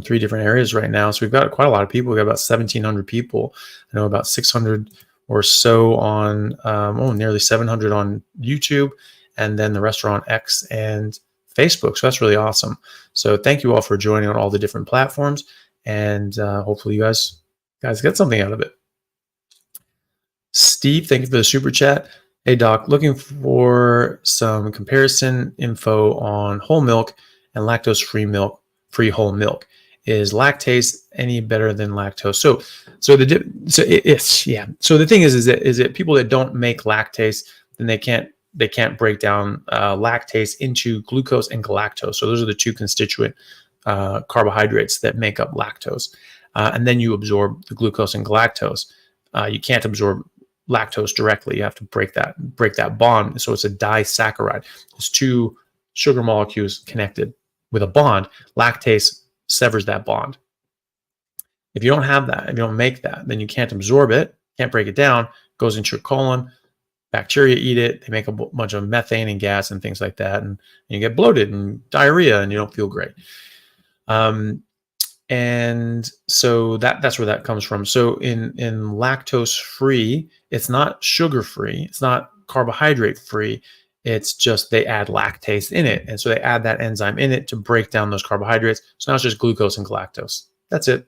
3 different areas right now. So we've got quite a lot of people. We've got about 1,700 people. I know about 600 or so on, nearly 700 on YouTube, and then the rest are on X and Facebook. So that's really awesome. So thank you all for joining on all the different platforms, and hopefully you guys get something out of it. Steve, thank you for the super chat. Hey doc, looking for some comparison info on whole milk and lactose-free whole milk. Is lactase any better than lactose? So the thing is that people that don't make lactase, then they can't break down lactase into glucose and galactose. So those are the 2 constituent carbohydrates that make up lactose. And then you absorb the glucose and galactose. You can't absorb lactose directly. You have to break that bond. So it's a disaccharide. It's 2 sugar molecules connected with a bond. Lactase severs that bond. If you don't have that, if you don't make that, then you can't absorb it, can't break it down, goes into your colon. Bacteria eat it. They make a bunch of methane and gas and things like that, and you get bloated and diarrhea, and you don't feel great. And so that's where that comes from. So in lactose free, it's not sugar free, it's not carbohydrate free. It's just they add lactase in it, and so they add that enzyme in it to break down those carbohydrates. So now it's just glucose and galactose. That's it.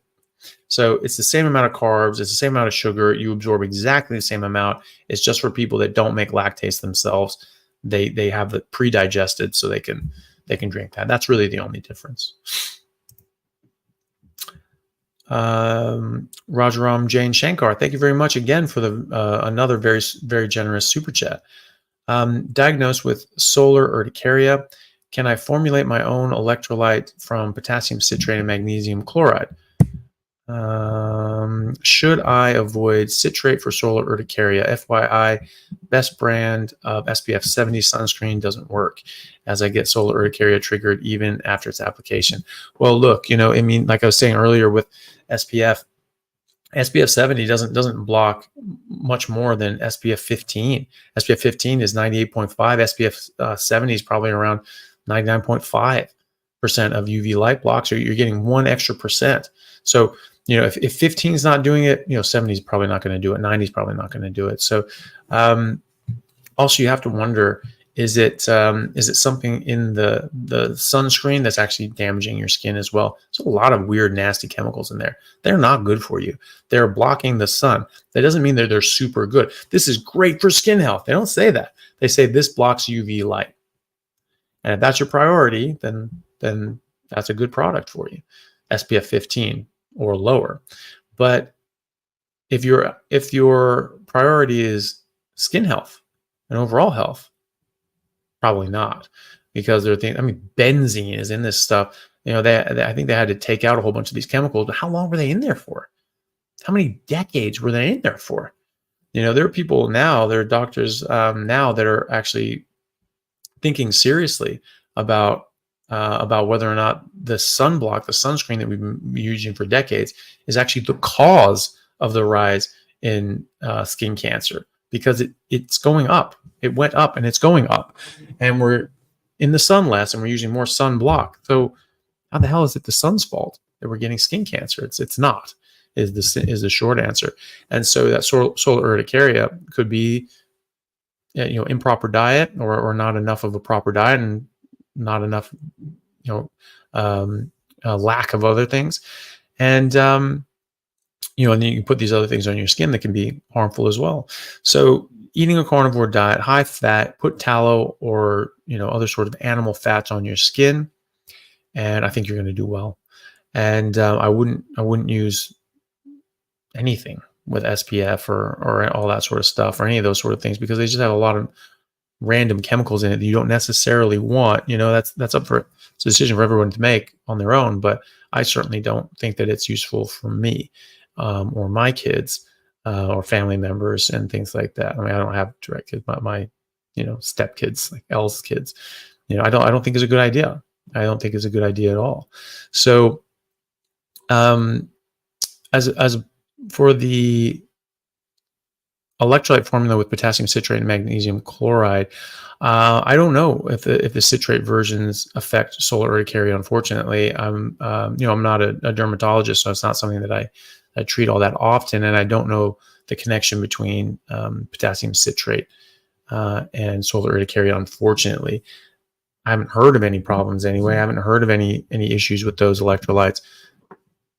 So it's the same amount of carbs, it's the same amount of sugar. You absorb exactly the same amount. It's just for people that don't make lactase themselves. They have it pre-digested, so they can drink that. That's really the only difference. Rajaram Jain Shankar, thank you very much again for the another very, very generous super chat. Diagnosed with solar urticaria, can I formulate my own electrolyte from potassium citrate and magnesium chloride? Should I avoid citrate for solar urticaria? FYI, best brand of SPF 70 sunscreen doesn't work, as I get solar urticaria triggered even after its application. Well, look, like I was saying earlier with SPF 70 doesn't block much more than SPF 15. SPF 15 is 98.5. SPF 70 is probably around 99.5% of UV light block. So you're getting 1 extra percent. So, if 15 is not doing it, 70 is probably not going to do it. 90 is probably not going to do it. So, also you have to wonder, is it something in the sunscreen that's actually damaging your skin as well? There's a lot of weird, nasty chemicals in there. They're not good for you. They're blocking the sun. That doesn't mean that they're super good. This is great for skin health. They don't say that. They say this blocks UV light. And if that's your priority, then that's a good product for you. SPF 15. or lower. But if your priority is skin health and overall health, probably not, because they're thinking, I mean, benzene is in this stuff. I think they had to take out a whole bunch of these chemicals, but how long were they in there for? How many decades were they in there for? There are people now, there are doctors now that are actually thinking seriously about whether or not the sunblock, the sunscreen that we've been using for decades, is actually the cause of the rise in skin cancer, because it's going up. It went up and it's going up, and we're in the sun less and we're using more sunblock. So how the hell is it the sun's fault that we're getting skin cancer? It's not. Is the short answer. And so that solar urticaria could be improper diet, or not enough of a proper diet, and not enough lack of other things, and and then you can put these other things on your skin that can be harmful as well. So eating a carnivore diet, high fat, put tallow or other sort of animal fats on your skin, and I think you're going to do well. And I wouldn't use anything with SPF or all that sort of stuff, or any of those sort of things, because they just have a lot of random chemicals in it that you don't necessarily want. That's up for it's a decision for everyone to make on their own, but I certainly don't think that it's useful for me or my kids or family members and things like that. I mean, I don't have direct kids, but my step kids, like Elle's kids, I don't think is a good idea. I don't think it's a good idea at all. So as for the electrolyte formula with potassium citrate and magnesium chloride, I don't know if the citrate versions affect solar urticaria. Unfortunately, I'm not a dermatologist, so it's not something that I treat all that often, and I don't know the connection between potassium citrate and solar urticaria. Unfortunately, I haven't heard of any problems anyway. I haven't heard of any issues with those electrolytes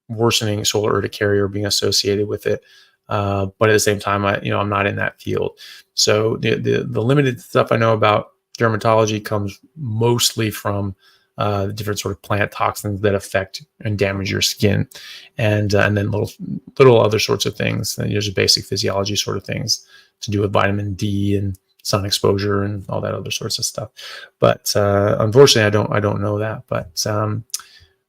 worsening solar urticaria or being associated with it. But at the same time, I'm not in that field. So the limited stuff I know about dermatology comes mostly from the different sort of plant toxins that affect and damage your skin, and then little other sorts of things. There's basic physiology sort of things to do with vitamin D and sun exposure and all that other sorts of stuff. But unfortunately, I don't know that. But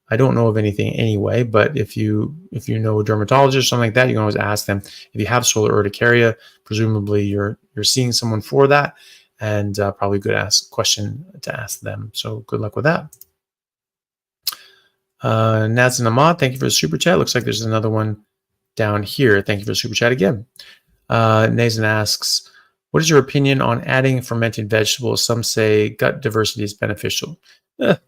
I don't know of anything anyway, but if you know a dermatologist or something like that, you can always ask them. If you have solar urticaria, presumably you're seeing someone for that, and probably a good question to ask them. So good luck with that. Nazan Ahmad, thank you for the super chat. Looks like there's another one down here. Thank you for the super chat again. Nazan asks, what is your opinion on adding fermented vegetables? Some say gut diversity is beneficial. If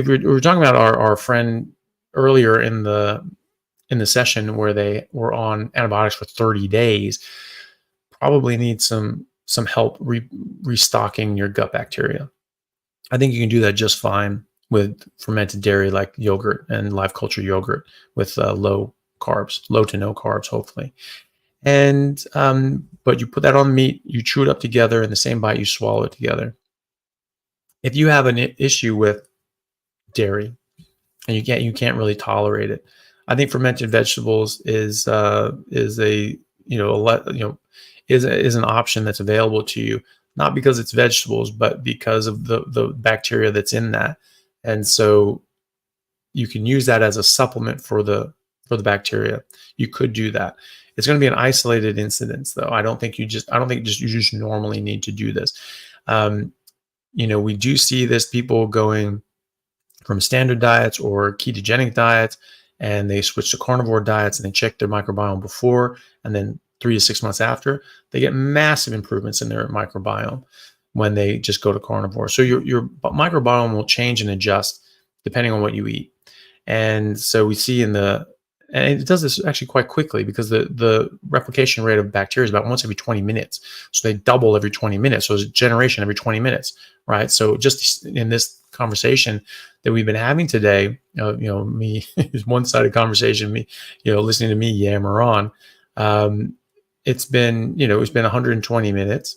we're talking about our friend earlier in the session where they were on antibiotics for 30 days, probably need some help restocking your gut bacteria. I think you can do that just fine with fermented dairy like yogurt and live culture yogurt with low to no carbs, hopefully. And but you put that on meat, you chew it up together, in the same bite you swallow it together. If you have an issue with dairy and you can't really tolerate it, I think fermented vegetables is an option that's available to you, not because it's vegetables, but because of the bacteria that's in that. And so you can use that as a supplement for the bacteria. You could do that. It's going to be an isolated incidence, though. I don't think you just normally need to do this. We do see this, people going from standard diets or ketogenic diets, and they switch to carnivore diets, and they check their microbiome before, and then 3 to 6 months after, they get massive improvements in their microbiome when they just go to carnivore. So your microbiome will change and adjust depending on what you eat. And so we see and it does this actually quite quickly, because the replication rate of bacteria is about once every 20 minutes. So they double every 20 minutes. So it's a generation every 20 minutes, right? So just in this conversation that we've been having today, me, one-sided conversation, me, listening to me yammer on, it's been 120 minutes.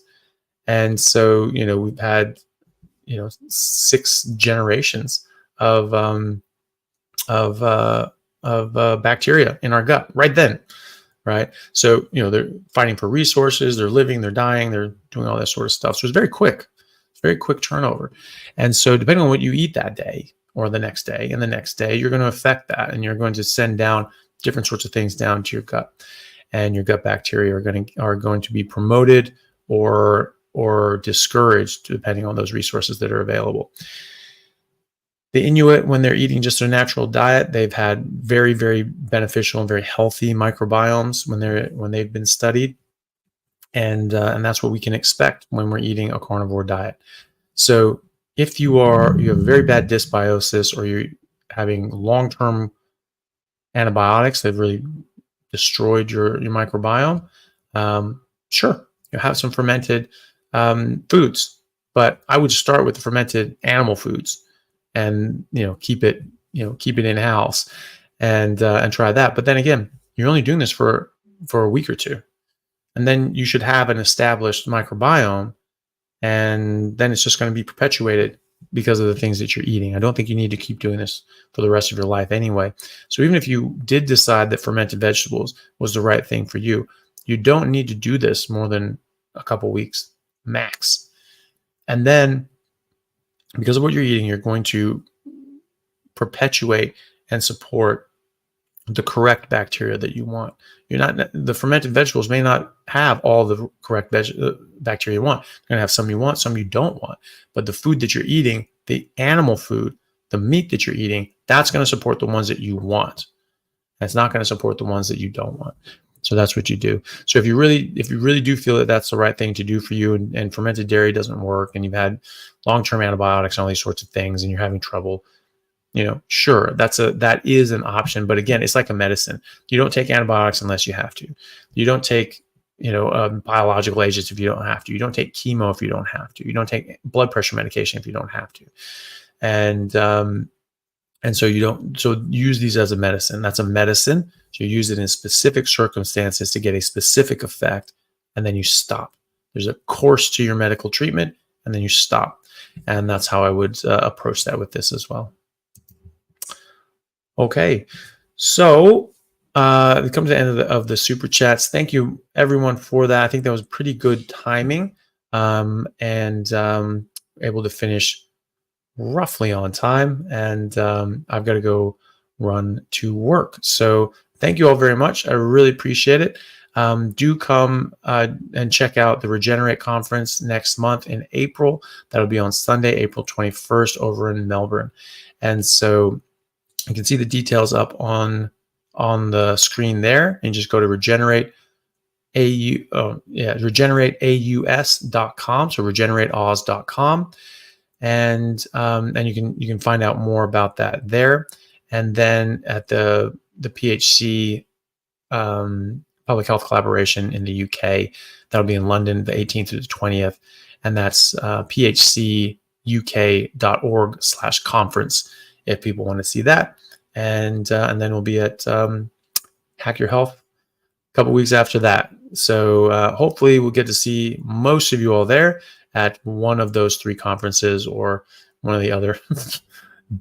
And so, we've had, 6 generations of bacteria in our gut right then, right? So, they're fighting for resources, they're living, they're dying, they're doing all that sort of stuff. So it's very quick turnover. And so depending on what you eat that day or the next day and the next day, you're going to affect that, and you're going to send down different sorts of things down to your gut, and your gut bacteria are going to be promoted or discouraged depending on those resources that are available. The Inuit, when they're eating just a natural diet, they've had very, very beneficial and very healthy microbiomes when they've been studied, and that's what we can expect when we're eating a carnivore diet. So if you have a very bad dysbiosis, or you're having long-term antibiotics that have really destroyed your microbiome, sure, you have some fermented foods, but I would start with the fermented animal foods, and keep it in house, and try that. But then again, you're only doing this for a week or two, and then you should have an established microbiome, and then it's just going to be perpetuated because of the things that you're eating. I don't think you need to keep doing this for the rest of your life anyway. So even if you did decide that fermented vegetables was the right thing for you, you don't need to do this more than a couple weeks max. And then, because of what you're eating, you're going to perpetuate and support the correct bacteria that you want. The fermented vegetables may not have all the correct bacteria you want. You're going to have some you want, some you don't want. But the food that you're eating, the animal food, the meat that you're eating, that's going to support the ones that you want. It's not going to support the ones that you don't want. So that's what you do. So if you really do feel that that's the right thing to do for you, and fermented dairy doesn't work, and you've had long-term antibiotics and all these sorts of things, and you're having trouble, sure, that is an option. But again, it's like a medicine. You don't take antibiotics unless you have to. You don't take biological agents if you don't have to. You don't take chemo if you don't have to. You don't take blood pressure medication if you don't have to. And so use these as a medicine. That's a medicine. So you use it in specific circumstances to get a specific effect, and then you stop. There's a course to your medical treatment, and then you stop. And that's how I would approach that with this as well. Okay, so it comes to the end of the super chats. Thank you everyone for that. I think that was pretty good timing, and able to finish roughly on time, and I've got to go run to work. So thank you all very much. I really appreciate it. Do come and check out the Regenerate conference next month in April. That'll be on Sunday, April 21st over in Melbourne. And so you can see the details up on the screen there, and just go to regenerateaus.com. So regenerateaus.com. And you can find out more about that there. And then at the PHC Public Health Collaboration in the UK, that'll be in London the 18th to the 20th, and that's phcuk.org/conference if people want to see that. And then we'll be at Hack Your Health a couple weeks after that. So hopefully we'll get to see most of you all there at one of those 3 conferences, or one of the other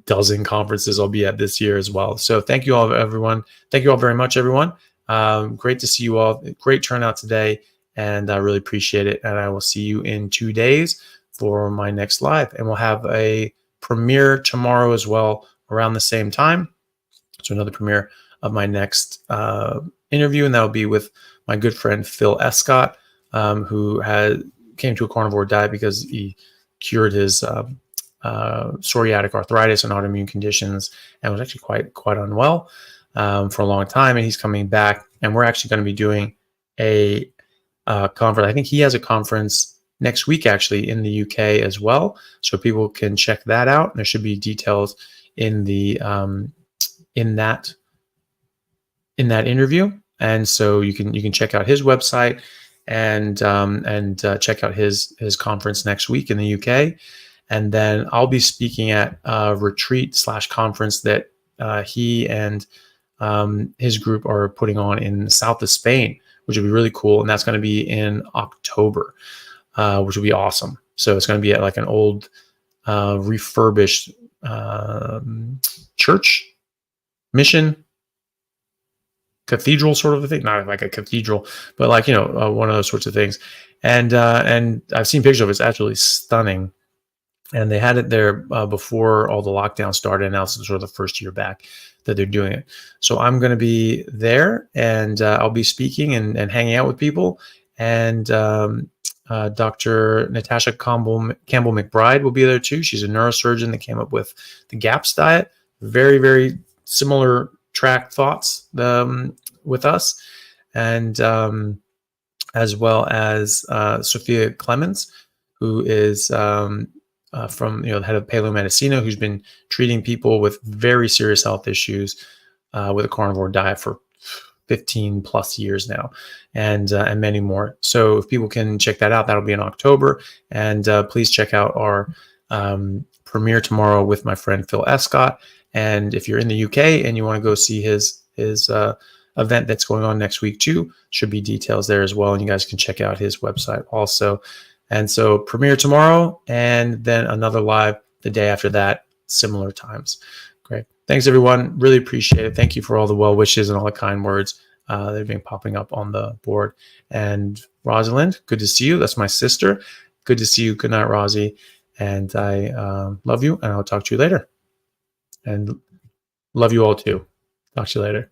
dozen conferences I'll be at this year as well. So thank you all, everyone. Thank you all very much, everyone. Great to see you all. Great turnout today, and I really appreciate it. And I will see you in 2 days for my next live. And we'll have a premiere tomorrow as well around the same time. So another premiere of my next interview, and that will be with my good friend Phil Escott, who came to a carnivore diet because he cured his psoriatic arthritis and autoimmune conditions, and was actually quite unwell for a long time. And he's coming back, and we're actually going to be doing a conference. I think he has a conference next week actually in the UK as well, so people can check that out. There should be details in the in that interview, and so you can check out his website and check out his conference next week in the UK. And then I'll be speaking at a retreat/conference that he and his group are putting on in the south of Spain, which will be really cool. And that's going to be in October, which will be awesome. So it's going to be at like an old refurbished church mission cathedral sort of a thing, not like a cathedral, but like, one of those sorts of things. And I've seen pictures of it. It's absolutely stunning. And they had it there before all the lockdown started. And now it's sort of the first year back that they're doing it. So I'm going to be there, and I'll be speaking and hanging out with people. And Dr. Natasha Campbell McBride will be there too. She's a neurosurgeon that came up with the GAPS diet. Very, very similar track thoughts with us. And as well as Sophia Clemens, who is from the head of Paleo who's been treating people with very serious health issues with a carnivore diet for 15 plus years now, and many more. So if people can check that out, that'll be in October. And please check out our premiere tomorrow with my friend Phil Escott. And if you're in the UK and you want to go see his event that's going on next week too, should be details there as well. And you guys can check out his website also. And so premiere tomorrow, and then another live the day after that, similar times. Great. Thanks, everyone. Really appreciate it. Thank you for all the well wishes and all the kind words that have been popping up on the board. And Rosalind, good to see you. That's my sister. Good to see you. Good night, Rosie. And I love you, and I'll talk to you later. And love you all too. Talk to you later.